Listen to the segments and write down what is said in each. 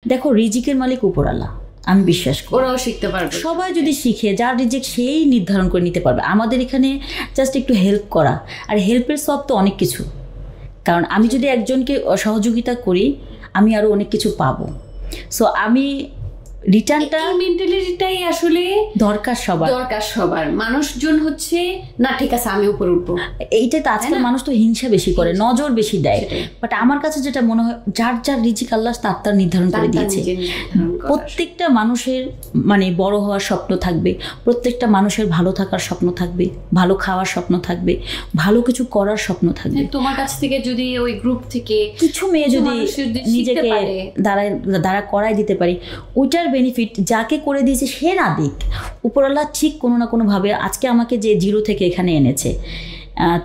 দেখো রিজিকের মালিক উপরআল্লাহ, আমি বিশ্বাস করি ওরাও শিখতে পারবে। সবাই যদি শিখে, যার রিজিক সেই নির্ধারণ করে নিতে পারবে। আমাদের এখানে জাস্ট একটু হেল্প করা, আর হেল্পের সব তো অনেক কিছু। কারণ আমি যদি একজনকে সহযোগিতা করি আমি আরও অনেক কিছু পাবো। সো আমি রিটার্নটা, মেন্টালিটিটাই আসলে দরকার সবার। মানুষজন হচ্ছে না ঠিক আছে আমি উপরে উঠবো, এইটাই তো আজকাল মানুষ তো হিংসা বেশি করে, নজর বেশি দেয়। বাট আমার কাছে যেটা মনে হয়, যার যার রিজিক আল্লাহ তার নির্ধারণ করে দিয়েছে। প্রত্যেকটা মানুষের মানে বড় হওয়ার স্বপ্ন থাকবে, প্রত্যেকটা মানুষের ভালো থাকার স্বপ্ন থাকবে, ভালো খাওয়ার স্বপ্ন থাকবে, ভালো কিছু করার স্বপ্ন থাকবে। তোমার কাছ থেকে যদি ওই গ্রুপ থেকে কিছু মেয়ে যদি নিজেকে দাঁড়া করাই দিতে পারি, ওইটার বেনিফিট যাকে করে দিয়েছে সে না দিক, উপরওয়ালা ঠিক কোনো না কোনোভাবে আজকে আমাকে যে জিরো থেকে এখানে এনেছে,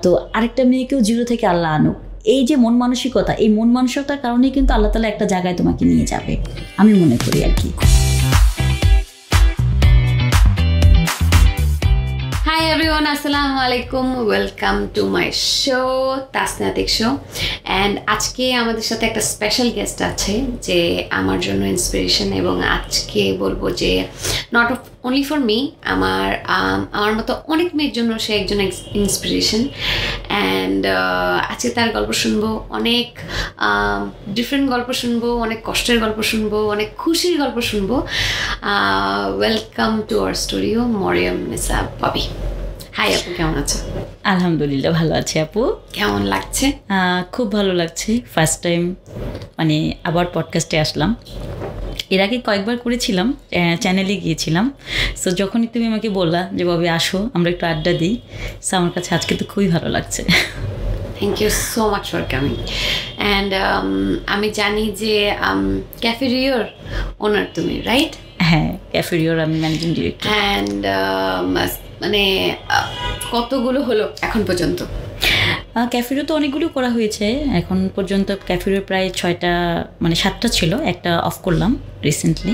তো আরেকটা মেয়েকেও জিরো থেকে আল্লাহ আনুক। এই যে মন মানসিকতা, এই মন মানসিকতার কারণেই কিন্তু আল্লাহ তাআলা একটা জায়গায় তোমাকে নিয়ে যাবে, আমি মনে করি আর কি। Hi everyone, assalamu alaikum, welcome to my show তাসনিয়াতিক শো। অ্যান্ড আজকে আমাদের সাথে একটা স্পেশাল গেস্ট আছে যে আমার জন্য ইন্সপিরেশন, এবং আজকে বলবো যে নট অনলি ফর মি, আমার মতো অনেক মেয়ের জন্য সে একজন ইন্সপিরেশন। অ্যান্ড আজকে তার গল্প শুনবো, অনেক ডিফারেন্ট গল্প শুনবো, অনেক কষ্টের গল্প শুনবো, অনেক খুশির গল্প শুনবো। Welcome to our studio Maryam Nisa Bobby. High আপু, কেমন আছো? আলহামদুলিল্লাহ ভালো আছি আপু। কেমন লাগছে? খুব ভালো লাগছে, ফার্স্ট টাইম মানে আবার পডকাস্টে আসলাম। এর আগে কয়েকবার করেছিলাম, চ্যানেলে গিয়েছিলাম। সো যখনই তুমি আমাকে বললা যে ববি আসো আমরা একটু আড্ডা দিই, সো আমার কাছে আজকে তো খুবই ভালো লাগছে। Thank you so much for coming. And আমি জানি যে ক্যাফে রিওর ওনার তুমি, রাইট? হ্যাঁ, ক্যাফে রিওর আমি ম্যানেজিং ডিরেক্টর। অ্যান্ড মানে কতগুলো হলো এখন পর্যন্ত? ক্যাফেরিও তো অনেকগুলো করা হয়েছে এখন পর্যন্ত। ক্যাফেরিও প্রায় 7টা ছিল, একটা অফ করলাম রিসেন্টলি।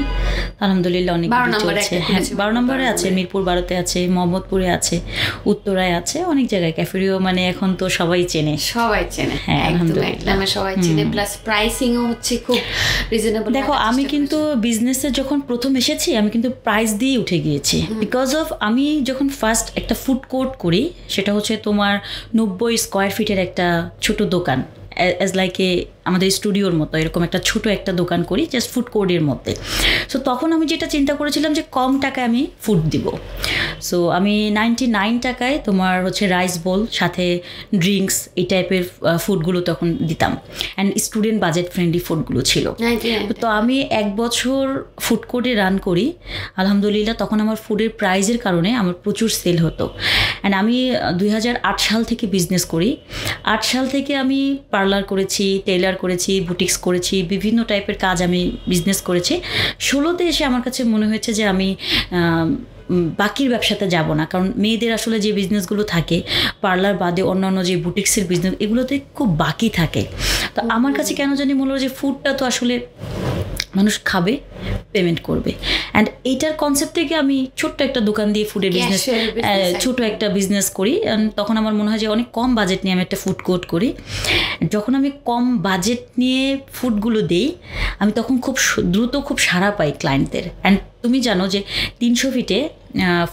আলহামদুলিল্লাহ অনেক চলছে। হ্যাঁ, 12 নম্বরে আছে, মিরপুর 12-তে আছে, মোহাম্মদপুরে আছে, উত্তরায় আছে, অনেক জায়গায় ক্যাফেরিও মানে এখন তো সবাই চেনে। হ্যাঁ, আলহামদুলিল্লাহ সবাই চেনে। প্লাস প্রাইসিংও হচ্ছে খুব রিজনেবল। দেখো আমি কিন্তু বিজনেসে যখন প্রথম এসেছি আমি কিন্তু প্রাইস দিয়ে উঠে গিয়েছি, বিকজ অফ আমি যখন ফার্স্ট একটা ফুড কোর্ট করি, সেটা হচ্ছে তোমার 90 স্কোয়ার ফিটের একটা ছোট দোকান, অ্যাজ লাইক আমাদের স্টুডিওর মতো এরকম একটা ছোট একটা দোকান করি জাস্ট ফুড কোর্টের মধ্যে। সো তখন আমি যেটা চিন্তা করেছিলাম যে কম টাকায় আমি ফুড দিব। সো আমি 99 টাকায় তোমার হচ্ছে রাইস বোল সাথে ড্রিঙ্কস এই টাইপের ফুডগুলো তখন দিতাম, অ্যান্ড স্টুডেন্ট বাজেট ফ্রেন্ডলি ফুডগুলো ছিল। তো আমি 1 বছর ফুড কোর্টে রান করি। আলহামদুলিল্লাহ তখন আমার ফুডের প্রাইজের কারণে আমার প্রচুর সেল হতো। অ্যান্ড আমি 2008 সাল থেকে বিজনেস করি। 8 সাল থেকে আমি পার্লার করেছি, টেইলার করেছি, বুটিক্স করেছি, বিভিন্ন টাইপের কাজ আমি বিজনেস করেছি। 16তে এসে আমার কাছে মনে হয়েছে যে আমি বাকির ব্যবসাতে যাব না, কারণ মেয়েদের আসলে যে বিজনেসগুলো থাকে পার্লার বাদে অন্যান্য যে বুটিক্সের বিজনেস, এগুলোতে খুব বাকি থাকে। তো আমার কাছে কেন জানি মনে হলো যে ফুডটা তো আসলে মানুষ খাবে, পেমেন্ট করবে। অ্যান্ড এইটার কনসেপ্ট থেকে আমি ছোট্ট একটা দোকান দিয়ে ফুডের বিজনেস, ছোট একটা বিজনেস করি। তখন আমার মনে হয় যে অনেক কম বাজেট নিয়ে আমি একটা ফুড কোর্ট করি। যখন আমি কম বাজেট নিয়ে ফুডগুলো দিই, আমি তখন খুব দ্রুত খুব সাড়া পাই ক্লায়েন্টদের। অ্যান্ড তুমি জানো যে 300 ফিটে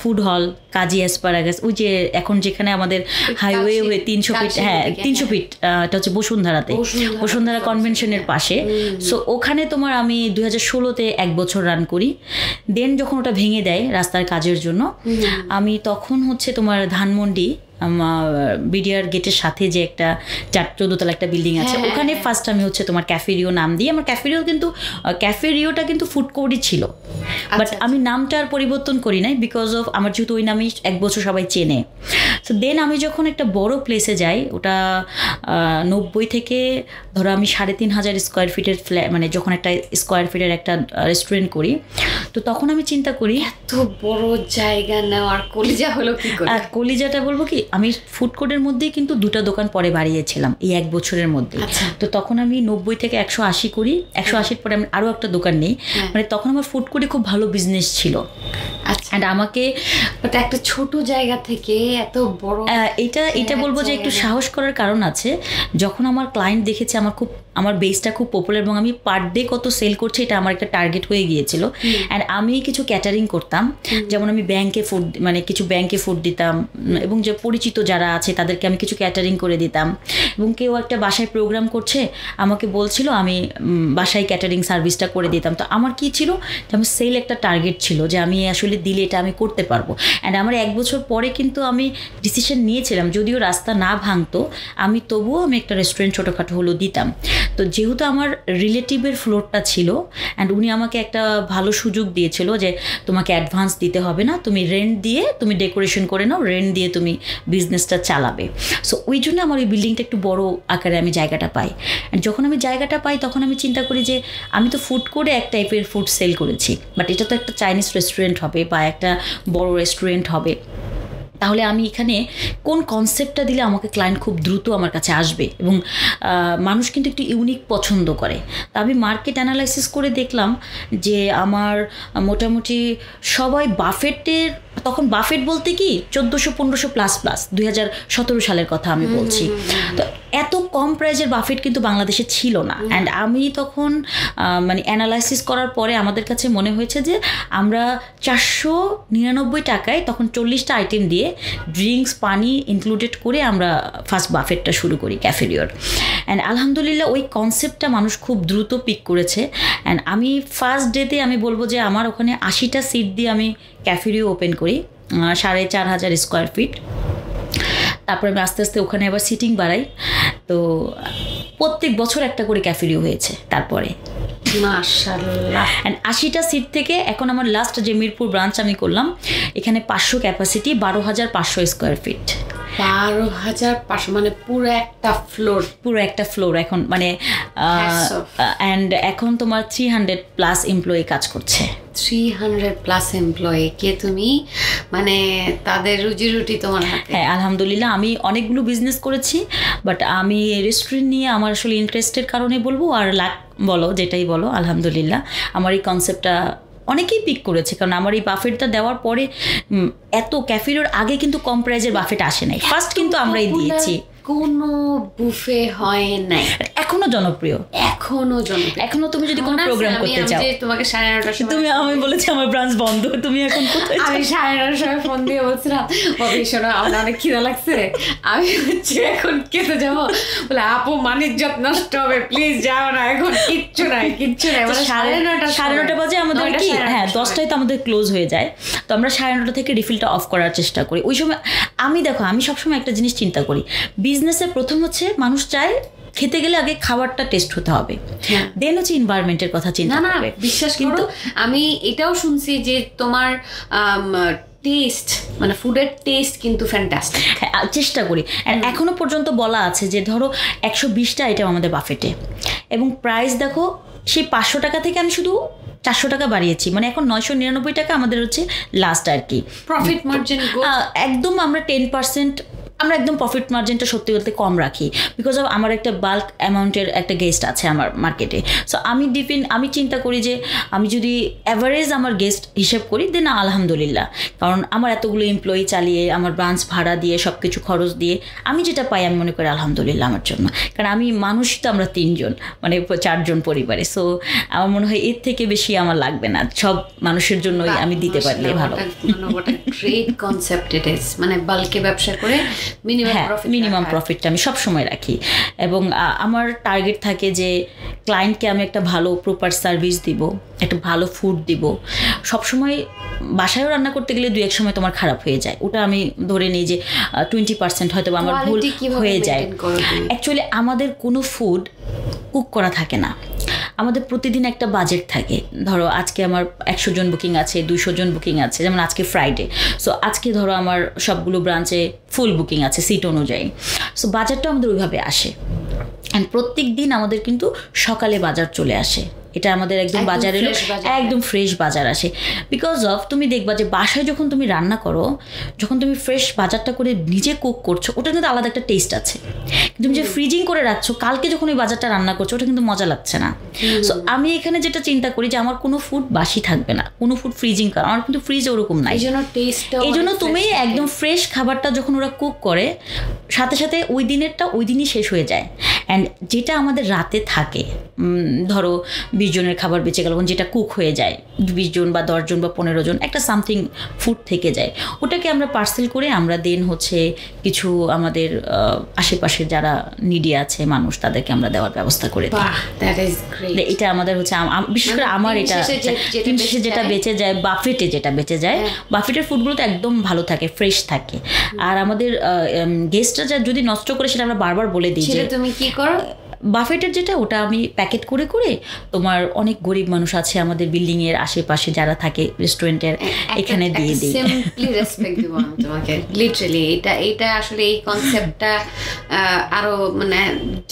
ফুড হল, কাজী অ্যাসপারাগাস, ওই যে এখন যেখানে আমাদের হাইওয়ে হয়ে 300 ফিট, হ্যাঁ 300 ফিট, এটা হচ্ছে বসুন্ধরাতে, বসুন্ধরা কনভেনশনের পাশে। সো ওখানে তোমার আমি 2016তে 1 বছর রান করি। দেন যখন ওটা ভেঙে দেয় রাস্তার কাজের জন্য, আমি তখন হচ্ছে তোমার ধানমন্ডি বিডিআর গেটের সাথে যে একটা 14 তলা একটা বিল্ডিং আছে, ওখানে ফার্স্ট আমি হচ্ছে তোমার ক্যাফেরিও নাম দিয়ে, আমার ক্যাফেরিওটা কিন্তু ফুড কোর্টই ছিল, বাট আমি নামটা আর পরিবর্তন করি নাই, বিকজ অফ আমার যেহেতু ওই নামেই 1 বছর সবাই চেনে। সো দেন আমি যখন একটা বড় প্লেসে যাই, ওটা 90 থেকে ধরো আমি 3500 স্কোয়ার ফিটের ফ্ল্যাট, মানে যখন একটা স্কোয়ার ফিটের একটা রেস্টুরেন্ট করি, তো তখন আমি চিন্তা করি এত বড় জায়গা নেওয়ার কলিজা হলো কি করে? কলিজাটা বলবো কি, আমি ফুড কোর্টের মধ্যেই কিন্তু 2টা দোকান পরে বাড়িয়েছিলাম এই 1 বছরের মধ্যে। তো তখন আমি 90 থেকে 180 করি, 180 পরে আমি আরও একটা দোকান নেই। মানে তখন আমার ফুড কোর্টে খুব ভালো বিজনেস ছিল। অ্যান্ড আমাকে একটা ছোট জায়গা থেকে এত বড়, এটা বলবো যে একটু সাহস করার কারণ আছে। যখন আমার ক্লায়েন্ট দেখেছে আমার খুব আমার বেসটা খুব পপুলার এবং আমি পার ডে কত সেল করছি এটা আমার একটা টার্গেট হয়ে গিয়েছিল। অ্যান্ড আমি কিছু ক্যাটারিং করতাম, যেমন আমি ব্যাংকে ফুড মানে কিছু ব্যাংকে ফুড দিতাম এবং যে পরিচিত যারা আছে তাদেরকে আমি কিছু ক্যাটারিং করে দিতাম। এবং কেউ একটা বাসায় প্রোগ্রাম করছে আমাকে বলছিল আমি বাসায় ক্যাটারিং সার্ভিসটা করে দিতাম। তো আমার কি ছিল যে আমার সেল একটা টার্গেট ছিল যে আমি আসলে দিলে এটা আমি করতে পারবো। অ্যান্ড আমার 1 বছর পরে কিন্তু আমি ডিসিশন নিয়েছিলাম, যদিও রাস্তা না ভাঙতো আমি তবুও আমি একটা রেস্টুরেন্ট ছোটোখাটো হলো দিতাম। তো যেহেতু আমার রিলেটিভের ফ্লোরটা ছিল অ্যান্ড উনি আমাকে একটা ভালো সুযোগ দিয়েছিল যে তোমাকে অ্যাডভান্স দিতে হবে না, তুমি রেন্ট দিয়ে তুমি ডেকোরেশন করে নাও, রেন্ট দিয়ে তুমি বিজনেসটা চালাবে। সো ওই জন্য আমার ওই বিল্ডিংটা একটু বড় আকারে আমি জায়গাটা পাই। অ্যান্ড যখন আমি জায়গাটা পাই তখন আমি চিন্তা করি যে আমি তো ফুড করে এক টাইপের ফুড সেল করেছি, বাট এটা তো একটা চাইনিজ রেস্টুরেন্ট হবে বা একটা বড় রেস্টুরেন্ট হবে, তাহলে আমি এখানে কোন কনসেপ্টটা দিলে আমাকে ক্লায়েন্ট খুব দ্রুত আমার কাছে আসবে এবং মানুষ কিন্তু একটু ইউনিক পছন্দ করে। তা আমি মার্কেট অ্যানালাইসিস করে দেখলাম যে আমার মোটামুটি সবাই বাফেটের, তখন বাফেট বলতে কি 1400-1500 প্লাস 2017 সালের কথা আমি বলছি। তো এত কম প্রাইজের বাফেট কিন্তু বাংলাদেশে ছিল না। অ্যান্ড আমি তখন মানে অ্যানালাইসিস করার পরে আমাদের কাছে মনে হয়েছে যে আমরা 499 টাকায় তখন 40টা আইটেম দিয়ে ড্রিঙ্কস পানি ইনক্লুডেড করে আমরা ফার্স্ট বাফেটটা শুরু করি ক্যাফেরিওর। অ্যান্ড আলহামদুলিল্লাহ ওই কনসেপ্টটা মানুষ খুব দ্রুত পিক করেছে। অ্যান্ড আমি ফার্স্ট ডেতে আমি বলবো যে আমার ওখানে 80টা সিট দিয়ে আমি ক্যাফেরিও ওপেন করি, 4500 স্কোয়ার ফিট। তারপরে আমি আস্তে আস্তে ওখানে আবার সিটিং বাড়াই। তো প্রত্যেক বছর একটা করে ক্যাফেরিও হয়েছে তারপরে মাশাআল্লাহ। অ্যান্ড 80টা সিট থেকে এখন আমার লাস্ট যে মিরপুর ব্রাঞ্চ আমি করলাম এখানে 500 ক্যাপাসিটি, 12,500 স্কোয়ার ফিট। 12,500 মানে পুরো একটা ফ্লোর এখন মানে অ্যান্ড এখন তোমার 300 প্লাস এমপ্লয়ি কাজ করছে। 300 প্লাস এমপ্লয়ি কে তুমি মানে তাদের রুজি রুটি তোমার হাতে? হ্যাঁ আলহামদুলিল্লাহ, আমি অনেকগুলো বিজনেস করেছি, বাট আমি রেস্টুরেন্ট নিয়ে আমার আসলে ইন্টারেস্টের কারণে বলবো, আর লাক বলো যেটাই বলো, আলহামদুলিল্লাহ আমার এই কনসেপ্টটা অনেকেই পিক করেছে। কারণ আমার এই বাফেটটা দেওয়ার পরে এত ক্যাফের আগে কিন্তু কম প্রাইজের বাফেট আসে নাই, ফার্স্ট কিন্তু আমরাই দিয়েছি। কোনো বুফে হয় নাই, এখনো জনপ্রিয়, এখনো তুমি যদি কোনো প্রোগ্রাম করতে চাও তোমাকে 9:30টার সময় তুমি আমি বলেছি আমার ব্রাঞ্চ বন্ধ, তুমি এখন কোথায়? আমি 9:30টার সময় ফোন দিয়ে বলছিলাম বাবি শোনো আমার অনেক খিদা লাগছে, আমি হচ্ছে এখন খেতে যাবো, বলে আপু মানিজ্জত নষ্ট হবে, প্লিজ যাও না, এখন কিচ্ছু নাই। মানে 9:30 বাজে আমাদের কি, হ্যাঁ 10টায় তো আমাদের ক্লোজ হয়ে যায়। তো আমরা 9:30 থেকে রিফিলটা অফ করার চেষ্টা করি ওই সময়। আমি দেখো আমি সবসময় একটা জিনিস চিন্তা করি, বিজনেসের প্রথম হচ্ছে মানুষ চায় খেতে গেলে আগে খাবারটা টেস্ট হতে হবে, দেন হচ্ছে এনভায়রনমেন্টের কথা চিন্তা করবে। বিশ্বাস কিন্তু আমি এটাও শুনছি যে তোমার টেস্ট মানে ফুডের টেস্ট কিন্তু ফ্যান্টাস্টিক। চেষ্টা করি। এখনো পর্যন্ত বলা আছে যে ধরো 120টা আইটেম আমাদের বাফেটে এবং প্রাইস দেখো সেই 500 টাকা থেকে আমি শুধু 400 টাকা বাড়িয়েছি, মানে এখন 999 টাকা আমাদের হচ্ছে লাস্ট আর কি প্রফিট মার্জিন। একদম আমরা 10% আমরা একদম প্রফিট মার্জিনটা সত্যি বলতে কম রাখি, বিকজ অফ আমার একটা বাল্ক অ্যামাউন্টের একটা গেস্ট আছে আমার মার্কেটে। সো আমি চিন্তা করি যে আমি যদি অ্যাভারেজ আমার গেস্ট হিসেব করি দেন আলহামদুলিল্লাহ, কারণ আমার এতগুলো এমপ্লয়ি চালিয়ে আমার ব্রাঞ্চ ভাড়া দিয়ে সব কিছু খরচ দিয়ে আমি যেটা পাই আমি মনে করি আলহামদুলিল্লাহ আমার জন্য। কারণ আমি মানুষই তো আমরা 3 জন মানে 4 জন পরিবারে, সো আমার মনে হয় এর থেকে বেশি আমার লাগবে না, সব মানুষের জন্যই আমি দিতে পারলে ভালো। গ্রেট কনসেপ্ট ইট ইজ, মানে বাল্কে ব্যবসা করে মিনিমাম প্রফিটটা আমি সব সময় রাখি এবং আমার টার্গেট থাকে যে ক্লায়েন্টকে আমি একটা ভালো প্রপার সার্ভিস দিব, একটা ভালো ফুড দিব। সবসময় বাসায়ও রান্না করতে গেলে 2-1 সময় তোমার খারাপ হয়ে যায়, ওটা আমি ধরে নিই যে 20% হয়তো আমার ভুল হয়ে যায়। অ্যাকচুয়ালি আমাদের কোনো ফুড কুক করা থাকে না, আমাদের প্রতিদিন একটা বাজেট থাকে। ধরো আজকে আমার 100 জন বুকিং আছে, 200 জন বুকিং আছে, যেমন আজকে ফ্রাইডে, সো আজকে ধরো আমার সবগুলো ব্রাঞ্চে ফুল বুকিং আছে সিট অনুযায়ী। সো বাজারটা আমাদের ওইভাবে আসে অ্যান্ড প্রত্যেক দিন আমাদের কিন্তু সকালে বাজার চলে আসে, এটা আমাদের একদম বাজার এলো, একদম ফ্রেশ বাজার আসে। বিকজ অফ তুমি দেখবা যে বাসায় যখন তুমি রান্না করো, যখন তুমি ফ্রেশ বাজারটা করে নিজে কুক করছো, ওটা কিন্তু আলাদা একটা টেস্ট আছে। তুমি যে ফ্রিজিং করে রাখছো, কালকে যখন ওই বাজারটা রান্না করছো ওটা কিন্তু মজা লাগছে না। সো আমি এখানে যেটা চিন্তা করি যে আমার কোনো ফুড বাসি থাকবে না, কোনো ফুড ফ্রিজিং করা, আমার কিন্তু ফ্রিজ ওরকম নাই। এই জন্য তুমি একদম ফ্রেশ খাবারটা যখন ওরা কুক করে সাথে সাথে ওই দিনেরটা ওই দিনই শেষ হয়ে যায়। অ্যান্ড যেটা আমাদের রাতে থাকে, ধরো 20 জনের খাবার বেঁচে গেল, যেটা কুক হয়ে যায় 20 জন বা 10 জন বা 15 জন, একটা সামথিং ফুড থেকে যায়, ওটাকে আমরা পার্সেল করে আমরা দেন হচ্ছে কিছু আমাদের আশেপাশের যারা নিডি আছে মানুষ, তাদেরকে আমরা দেওয়ার ব্যবস্থা করে দিই। এটা আমাদের হচ্ছে বিশেষ করে আমার এটা যেটা বেঁচে যায়, বাফেটে যেটা বেঁচে যায়, বাফেটের ফুডগুলো তো একদম ভালো থাকে, ফ্রেশ থাকে। আর আমাদের গেস্টরা যদি নষ্ট করে সেটা আমরা বারবার বলে দিই যে তুমি কি করো, বাফেটের যেটা ওটা আমি প্যাকেট করে করে তোমার অনেক গরিব মানুষ আছে আমাদের বিল্ডিং এর আশেপাশে যারা থাকে রেস্টুরেন্টের, এখানে দিয়ে দিই। সিম্পলি রেসপেক্ট দিব আমি তোমাকে, লিটারালি এটা আসলে এই কনসেপ্টটা আরো মানে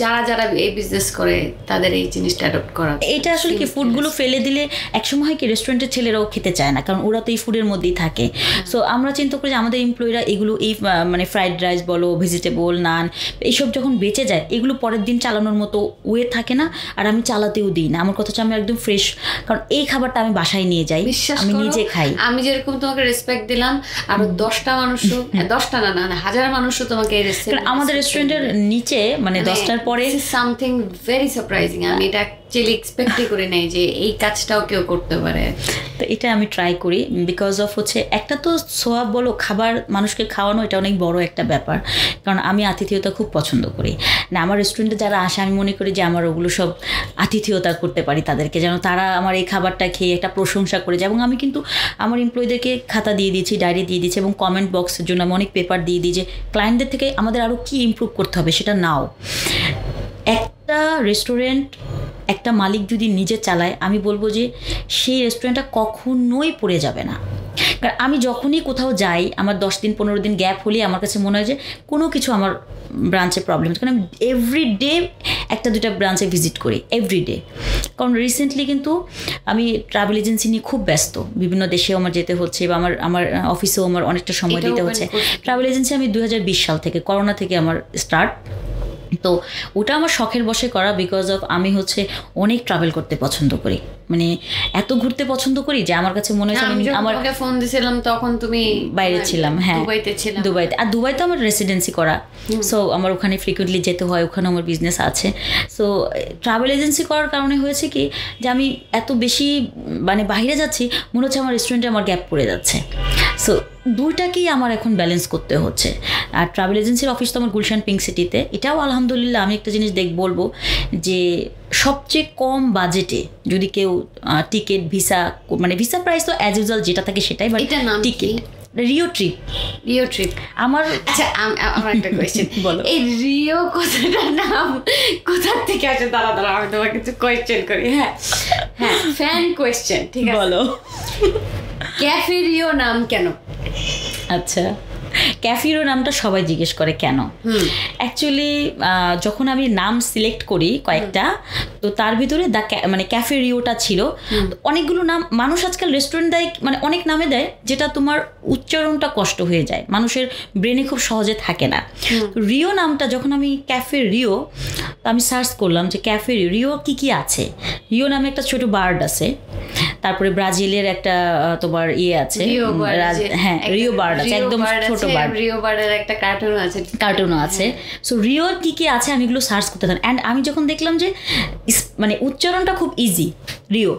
যারা এই বিজনেস করে তাদের এই জিনিসটা অ্যাডপ্ট করা। এটা আসলে কি ফুডগুলো ফেলে দিলে একসময় হয় কি রেস্টুরেন্টের ছেলেরাও খেতে চায় না, কারণ ওরা তো এই ফুডের মধ্যেই থাকে। সো আমরা চিন্তা করি যে আমাদের এমপ্লয়িরা এগুলো এই মানে ফ্রাইড রাইস বলো, ভেজিটেবল, নান, এইসব যখন বেঁচে যায় এগুলো পরের দিন চালানোর মতো ওয়ে থাকে না, আর আমি চালাতেও দিই না। আমার কথা হচ্ছে আমি একদম ফ্রেশ, কারণ এই খাবারটা আমি বাসায় নিয়ে যাই, আমি নিজে খাই। আমি যেরকম তোমাকে রেসপেক্ট দিলাম, আরো 10টা মানুষও, 10টা না 1000 মানুষও তোমাকে এই রেসপেক্ট। আমাদের রেস্টুরেন্টের নিচে মানে 10টার পরে সামথিং ভেরি সারপ্রাইজিং। আমি এটা অ্যাকচুয়ালি এক্সপেক্টই করি নাই যে এই কাজটাও কেউ করতে পারে। তো এটা আমি ট্রাই করি বিকজ অফ হচ্ছে একটা তো সোয়াব বলো, খাবার মানুষকে খাওয়ানো এটা অনেক বড় একটা ব্যাপার, কারণ আমি আতিথেয়তা খুব পছন্দ করি না। আমার রেস্টুরেন্টে যারা আসে আমি মনে করি যে আমার ওগুলো সব আতিথেয়তা করতে পারি তাদেরকে, যেন তারা আমার এই খাবারটা খেয়ে একটা প্রশংসা করে যায়। এবং আমি কিন্তু আমার এমপ্লয়ীদেরকে খাতা দিয়ে দিয়েছি, ডায়েরি দিয়ে দিয়েছি, এবং কমেন্ট বক্সের জন্য আমি অনেক পেপার দিয়ে দিই যে ক্লায়েন্টদের থেকে আমাদের আরও কী ইমপ্রুভ করতে হবে সেটা নাও। একটা রেস্টুরেন্ট একটা মালিক যদি নিজে চালায়, আমি বলবো যে সেই রেস্টুরেন্টটা কখনোই পড়ে যাবে না। কারণ আমি যখনই কোথাও যাই, আমার 10 দিন 15 দিন গ্যাপ হলেই আমার কাছে মনে হয় যে কোনো কিছু আমার ব্রাঞ্চে প্রবলেম হচ্ছে, কারণ আমি এভরিডে 1-2টা ব্রাঞ্চে ভিজিট করি এভরিডে। কারণ রিসেন্টলি কিন্তু আমি ট্রাভেল এজেন্সি নিয়ে খুব ব্যস্ত, বিভিন্ন দেশেও আমার যেতে হচ্ছে বা আমার অফিসেও আমার অনেকটা সময় দিতে হচ্ছে। ট্রাভেল এজেন্সি আমি 2020 সাল থেকে, করোনা থেকে আমার স্টার্ট। তো ওটা আমার শখের বশে করা, বিকজ অফ আমি হচ্ছে অনেক ট্রাভেল করতে পছন্দ করি, মানে এত ঘুরতে পছন্দ করি যে আমার কাছে মনে হচ্ছে আমার ফোন দিয়েছিলাম তখন তুমি বাইরে ছিলাম। হ্যাঁ, দুবাইতে। আর দুবাইতে আমার রেসিডেন্সি করা, সো আমার ওখানে ফ্রিকুয়েন্টলি যেতে হয়, ওখানে আমার বিজনেস আছে। সো ট্রাভেল এজেন্সি করার কারণে হয়েছে কি যে আমি এত বেশি মানে বাইরে যাচ্ছি, মনে হচ্ছে আমার রেস্টুরেন্টে আমার গ্যাপ পড়ে যাচ্ছে। সো দুইটাকেই আমার এখন ব্যালেন্স করতে হচ্ছে। আর ট্রাভেল এজেন্সির অফিস তো আমার গুলশান পিঙ্ক সিটিতে। এটাও আলহামদুলিল্লাহ আমি একটা জিনিস বলবো যে সবচেয়ে কম বাজেটে যদি কেউ টিকিট, ভিসা, মানে ভিসা প্রাইস তো অ্যাজ ইউজুয়াল যেটা থাকে সেটাই, বাট টিকিট রিও ট্রিপ আমার। আচ্ছা, আমার একটা কোয়েশ্চেন বলো, এই রিও কথাটার নাম কোথা থেকে আসে? দাঁড়া আমি তোমাকে কিছু কোয়েশ্চেন করি। হ্যাঁ, ফ্যান কোয়েশ্চেন, ঠিক আছে? বলো, ক্যাফে রিও নাম কেন? আচ্ছা, ক্যাফিরো নামটা সবাই জিজ্ঞেস করে কেন। অ্যাকচুয়ালি যখন আমি নাম সিলেক্ট করি কয়েকটা, তো তার ভিতরে মানে ক্যাফে রিওটা ছিল। অনেকগুলো নাম মানুষ আজকাল রেস্টুরেন্ট দেয়, মানে অনেক নামে দেয় যেটা তোমার উচ্চারণটা কষ্ট হয়ে যায়, মানুষের ব্রেনে খুব সহজে থাকে না। রিও নামটা যখন আমি ক্যাফে রিও, তো আমি সার্চ করলাম যে ক্যাফে রিও কী আছে। রিও নামে একটা ছোট বার্ড আছে, তারপরে ব্রাজিলের একটা তোমার আছে, হ্যাঁ রিও বার্ড আছে, একদম ছোট বার্ড। রিও বার্ডের একটা কার্টুনও আছে। সো রিওর কি আছে আমি এগুলো সার্চ করতে থাকি। অ্যান্ড আমি যখন দেখলাম যে মানে উচ্চারণটা খুব ইজি, রিও,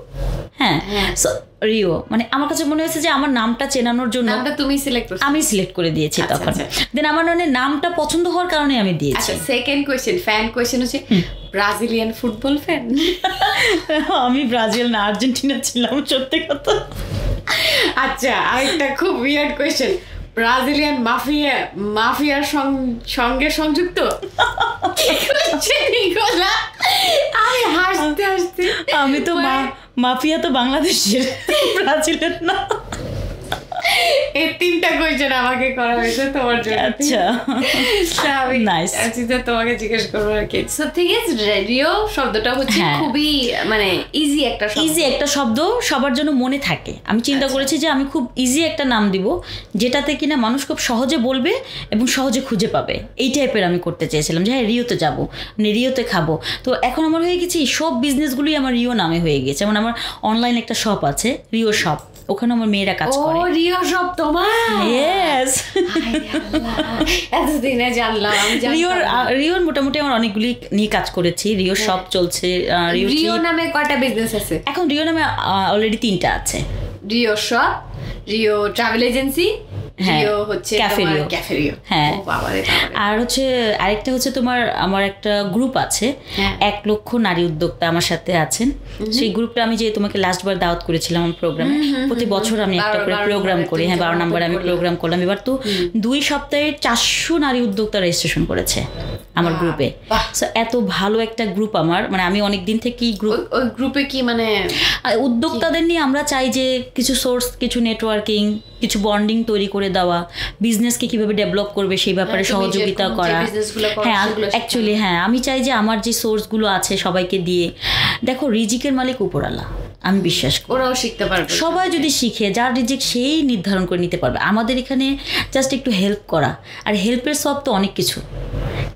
হ্যাঁ, সো রিও মানে আমার কাছে মনে হয়েছে যে আমার নামটা চেনানোর জন্য আমি সিলেক্ট করে দিয়েছি তখন। দেন আমার মানে নামটা পছন্দ হওয়ার কারণে আমি দিয়েছি। সেকেন্ড কোয়েশ্চেন, ফ্যান কোয়েশ্চেন হচ্ছে ব্রাজিলিয়ান ফুটবল ফ্যান? আমি ব্রাজিল না আর্জেন্টিনা ছিলাম, সত্যি কথা। আচ্ছা, আরেকটা খুব উইয়ার্ড কোয়েশ্চেন, ব্রাজিলিয়ান মাফিয়ার সঙ্গে সংযুক্ত? আমি হাসতে আমি তো মাফিয়া তো বাংলাদেশের, ব্রাজিলের না। এই 3টা কোয়েশ্চেন আমাকে করা হয়েছে তোমার জন্য। আচ্ছা, নাইস। আচ্ছা, তোমাকে জিজ্ঞেস করবো আর কি। সো থিং ইজ রেডিও শব্দটা হচ্ছে খুবই মানে ইজি একটা শব্দ, সবার জন্য মনে থাকে। আমি চিন্তা করেছি যে আমি খুব ইজি একটা নাম দিব যেটাতে কিনা মানুষ খুব সহজে বলবে এবং সহজে খুঁজে পাবে। এই টাইপের আমি করতে চেয়েছিলাম যে হ্যাঁ রিওতে যাবো, মানে রিওতে খাবো। তো এখন আমার হয়ে গেছি সব বিজনেসগুলোই আমার রিও নামে হয়ে গেছে। যেমন আমার অনলাইন একটা শপ আছে, রিও শপ, ওখানে আমার মেয়েরা কাজ করে। ও রিও শপ তোমার? ইয়েস, এতদিনে জানলাম। রিওর মোটামুটি আমার অনেকগুলি নিয়ে কাজ করেছি। রিও শপ চলছে। রিও নামে কয়টা বিজনেস আছে এখন? রিও নামে অলরেডি 3টা আছে। Rio shop, Rio travel agency, Rio হচ্ছে ক্যাফেরিও। হ্যাঁ, আর হচ্ছে আরেকটা হচ্ছে তোমার, আমার একটা গ্রুপ আছে 1 লক্ষ নারী উদ্যোক্তা আমার সাথে আছেন। সেই গ্রুপটা আমি যে তোমাকে লাস্টবার দাওয়াত করেছিলাম আমার প্রোগ্রামে, প্রতি বছর আমি একটা করে প্রোগ্রাম করি। হ্যাঁ, 12 নম্বরে আমি প্রোগ্রাম করলাম। এবার তো 2 সপ্তাহে 400 নারী উদ্যোক্তা রেজিস্ট্রেশন করেছে আমার গ্রুপে। সো এত ভালো একটা গ্রুপ আমার, মানে আমি অনেক দিন থেকেই ওই গ্রুপে কি মানে উদ্যোক্তাদের নিয়ে আমরা চাই যে কিছু সোর্স, কিছু নেটওয়ার্কিং, কিছু বন্ডিং তৈরি করে দেওয়া, বিজনেসকে কিভাবে ডেভেলপ করবে সেই ব্যাপারে সহযোগিতা করা। হ্যাঁ, অ্যাকচুয়ালি হ্যাঁ, আমি চাই যে আমার যে সোর্সগুলো আছে সবাইকে দিয়ে, দেখো রিজিকের মালিক উপরআল্লাহ, আমি বিশ্বাস করি। ওরাও শিখতে পারবে, সবাই যদি শিখে, যার রিজিক সেই নির্ধারণ করে নিতে পারবে। আমাদের এখানে জাস্ট একটু হেল্প করা, আর হেল্পের সব তো অনেক কিছু।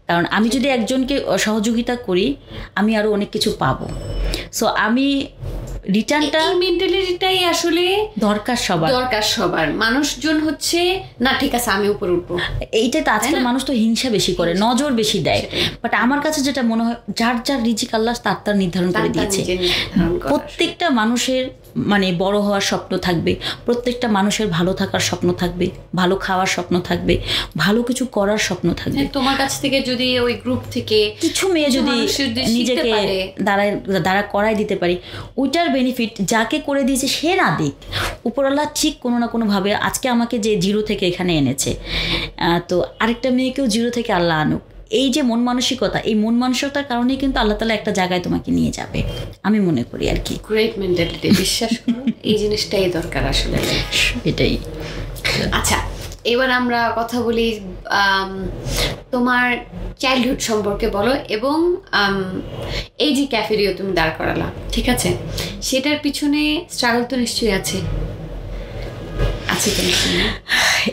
কারণ আমি যদি একজনকে সহযোগিতা করি, আমি আরও অনেক কিছু পাবো। সো আমি রিটার্নটা, এই মেন্টালিটিটাই আসলে দরকার সবার। মানুষজন হচ্ছে না, ঠিক আছে আমি উপরে উঠবো, এইটাই তো আজকাল মানুষ তো হিংসা বেশি করে, নজর বেশি দেয়। বাট আমার কাছে যেটা মনে হয়, যার যার রিজিক আল্লাহ তার নির্ধারণ করে দিয়েছে। প্রত্যেকটা মানুষের মানে বড় হওয়ার স্বপ্ন থাকবে, প্রত্যেকটা মানুষের ভালো থাকার স্বপ্ন থাকবে, ভালো খাওয়ার স্বপ্ন থাকবে, ভালো কিছু করার স্বপ্ন থাকবে। তোমার কাছ থেকে যদি ওই গ্রুপ থেকে কিছু মেয়ে যদি নিজেকে দাঁড়া করাই দিতে পারি, ওইটার বেনিফিট যাকে করে দিয়েছে সে না দিক, উপরওয়ালা ঠিক কোনো না কোনোভাবে আজকে আমাকে যে 0 থেকে এখানে এনেছে, তো আরেকটা মেয়েকেও 0 থেকে আল্লাহ আনুক। এই যে মন মানসিকতা, এই মন মানসিকতার কারণেই কিন্তু আল্লাহ তাআলা একটা জায়গায় তোমাকে নিয়ে যাবে, আমি মনে করি আর কি। গ্রেট মেন্টালিটি, বিশ্বাস করো এই জিনিসটাই দরকার আসলে, এটাই। আচ্ছা, এবার আমরা কথা বলি তোমার চাইল্ডহুড সম্পর্কে বলো, এবং এই যে ক্যাফেরিও তুমি দাঁড় করালা, ঠিক আছে, সেটার পিছনে স্ট্রাগল তো নিশ্চয়ই আছে।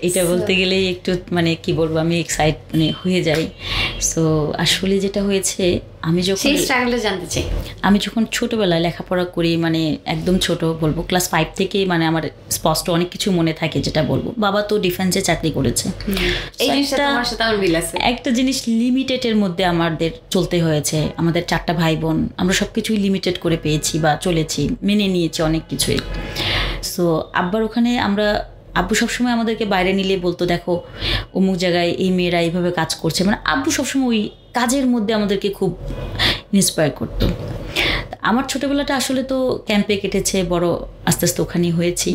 এটা বলতে গেলে একটু মানে কি বলবো, আমি এক্সাইট মানে হয়ে যাই। সো আসলে যেটা হয়েছে, আমি যখন জানতে চাই, আমি যখন ছোটবেলায় লেখাপড়া করি, মানে একদম ছোট বলবো, ক্লাস 5 থেকে মানে আমার স্পষ্ট অনেক কিছু মনে থাকে যেটা বলবো। বাবা তো ডিফেন্সে চাকরি করেছে, একটা জিনিস লিমিটেডের মধ্যে আমাদের চলতে হয়েছে। আমাদের 4টা ভাই বোন, আমরা সব কিছুই লিমিটেড করে পেয়েছি বা চলেছি, মেনে নিয়েছি অনেক কিছুই। সো আব্বার ওখানে আব্বু সবসময় আমাদেরকে বাইরে নিলে বলতো, দেখো অমুক জায়গায় এই মেয়েরা এইভাবে কাজ করছে, মানে আব্বু সবসময় ওই কাজের মধ্যে আমাদেরকে খুব ইন্সপায়ার করতো। আমার ছোটোবেলাটা আসলে তো ক্যাম্পে কেটেছে, বড় আস্তে আস্তে ওখানেই হয়েছি,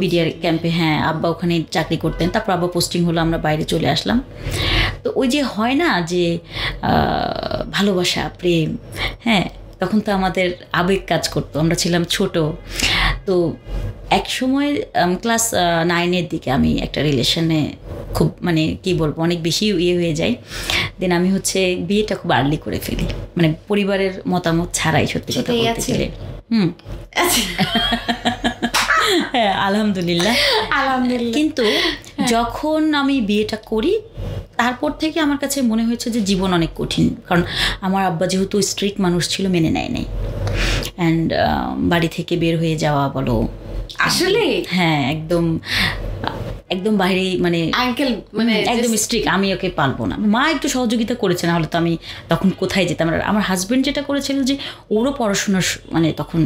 বিডিআর ক্যাম্পে। হ্যাঁ, আব্বা ওখানে চাকরি করতেন, তারপর আব্বা পোস্টিং হলো, আমরা বাইরে চলে আসলাম। তো ওই যে হয় না যে ভালোবাসা, প্রেম, হ্যাঁ, তখন তো আমাদের আবেগ কাজ করতো, আমরা ছিলাম ছোট। তো এক সময় ক্লাস 9-এর দিকে আমি একটা রিলেশনে খুব মানে কি বলবো অনেক বেশি হয়ে যাই। দেন আমি হচ্ছে বিয়েটা খুব আর্লি করে ফেলি, মানে পরিবারের মতামত ছাড়াই, সত্যি কথা বলতে গেলে। হ্যাঁ, আলহামদুলিল্লাহ। কিন্তু যখন আমি বিয়েটা করি, তারপর থেকে আমার কাছে মনে হয়েছে যে জীবন অনেক কঠিন। কারণ আমার আব্বা যেহেতু স্ট্রিক্ট মানুষ ছিল, মেনে নেয় নাই। অ্যান্ড বাড়ি থেকে বের হয়ে যাওয়া বলো, আসলে হ্যাঁ একদম বাইরে, মানে আঙ্কেল মানে একদম স্ট্রিক্ট, আমি ওকে পালবো না। মা একটু সহযোগিতা করেছে, না হলে তো আমি তখন কোথায় যেতাম। আমার হাজব্যান্ড যেটা করেছিল যে ওরও পড়াশোনার মানে তখন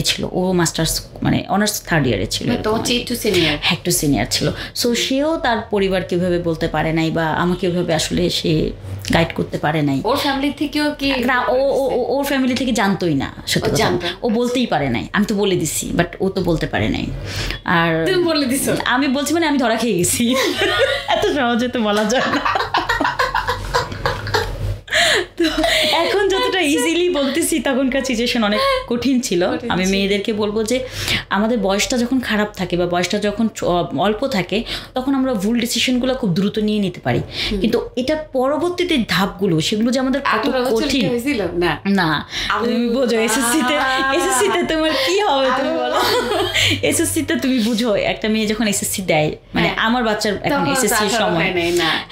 ছিল, ও মাস্টার্স মানে অনার্স 3rd ইয়ারে ছিল, একটু সিনিয়র ছিল। সো সেও তার পরিবার কীভাবে বলতে পারে নাই, বা আমাকে ওইভাবে আসলে সে গাইড করতে পারে নাই। ওর ফ্যামিলি থেকেও কি ওর ফ্যামিলি থেকে জানতোই না, সত্যি কথা ও বলতেই পারে নাই। আমি তো বলে দিছি, বাট ও তো বলতে পারে নাই। আর বলে দিস, আমি বলছি মানে আমি ধরা খেয়ে গেছি, এত সহজে তো বলা যায় না। তো এখন যতটা ইজিলি বলতেছি, তখনকার সিচুয়েশন অনেক কঠিন ছিল। আমি মেয়েদেরকে বলবো যে আমাদের বয়সটা যখন খারাপ থাকে বা বয়সটা যখন অল্প থাকে, তখন আমরা ভুল ডিসিশনগুলো খুব দ্রুত নিয়ে নিতে পারি। কিন্তু এটা পরবর্তীতে ধাপগুলো, সেগুলো যে আমাদের কত কঠিন না। তুমি বোঝো এসএসসিতে তোমার কি হবে তুমি বলো, এসএসসিতে তুমি বুঝো একটা মেয়ে যখন এসএসসি দেয় মানে আমার বাচ্চার এখন এসএসসির সময়,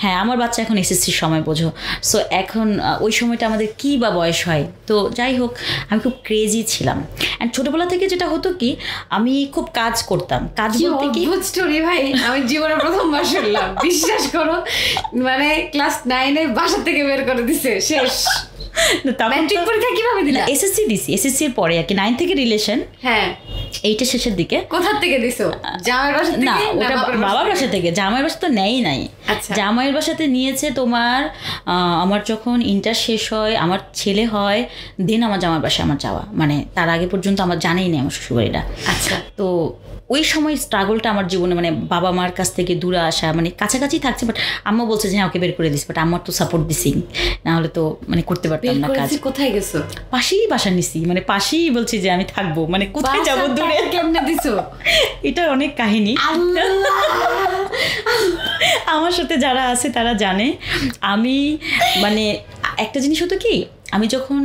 হ্যাঁ আমার বাচ্চা এখন এসএসসির সময় বোঝো। সো এখন ওই সময়টা আমাদের কি বা বয়স হয়। তো যাই হোক আমি খুব ক্রেজি ছিলাম। অ্যান্ড ছোটবেলা থেকে যেটা হতো কি আমি খুব কাজ করতাম। কাজ বলতে কি স্টোরি ভাই, আমি জীবনে প্রথমবার শুনলাম, বিশ্বাস করো। মানে ক্লাস 9-এ বাসা থেকে বের করে দিছে, শেষ। ম্যাট্রিক পরীক্ষা কিভাবে দিলা? এসএসসি দিছি, এসএসসির পরে আর কি 9 থেকে রিলেশন। হ্যাঁ, এইটা শেষের দিকে। কোথা থেকে দিছো? জামাইয়ের বাসা থেকে? না, ওটা বাবার বাসা থেকে। জামাইয়ের বাসা তো নেই নাই। জামাইয়ের বাসাতে নিয়েছে তোমার আমার যখন ইন্টার শেষ হয়, আমার ছেলে হয়, দেন আমার জামাইয়ের বাসায় আমার যাওয়া। মানে তার আগে পর্যন্ত আমার জানাই নেই আমার শ্বশুরবাড়িটা। আচ্ছা, তো ওই সময় স্ট্রাগলটা আমার জীবনে মানে বাবা মার কাছ থেকে দূরে আসা, মানে কাছাকাছি থাকছে, বাট আম্মা বলছে যে হ্যাঁ ওকে বের করে দিস, বাট আমার তো সাপোর্ট দিছি, না হলে তো মানে করতে পারতাম না কাজ। কোথায় গেছো? পাশেই বাসা নিছি, মানে পাশেই বলছি যে আমি থাকবো, মানে কোথায় যাবো দূরে। কেমনে দিছো? এটা অনেক কাহিনী, আমার সাথে যারা আছে তারা জানে। আমি মানে একটা জিনিস হতো কি, আমি যখন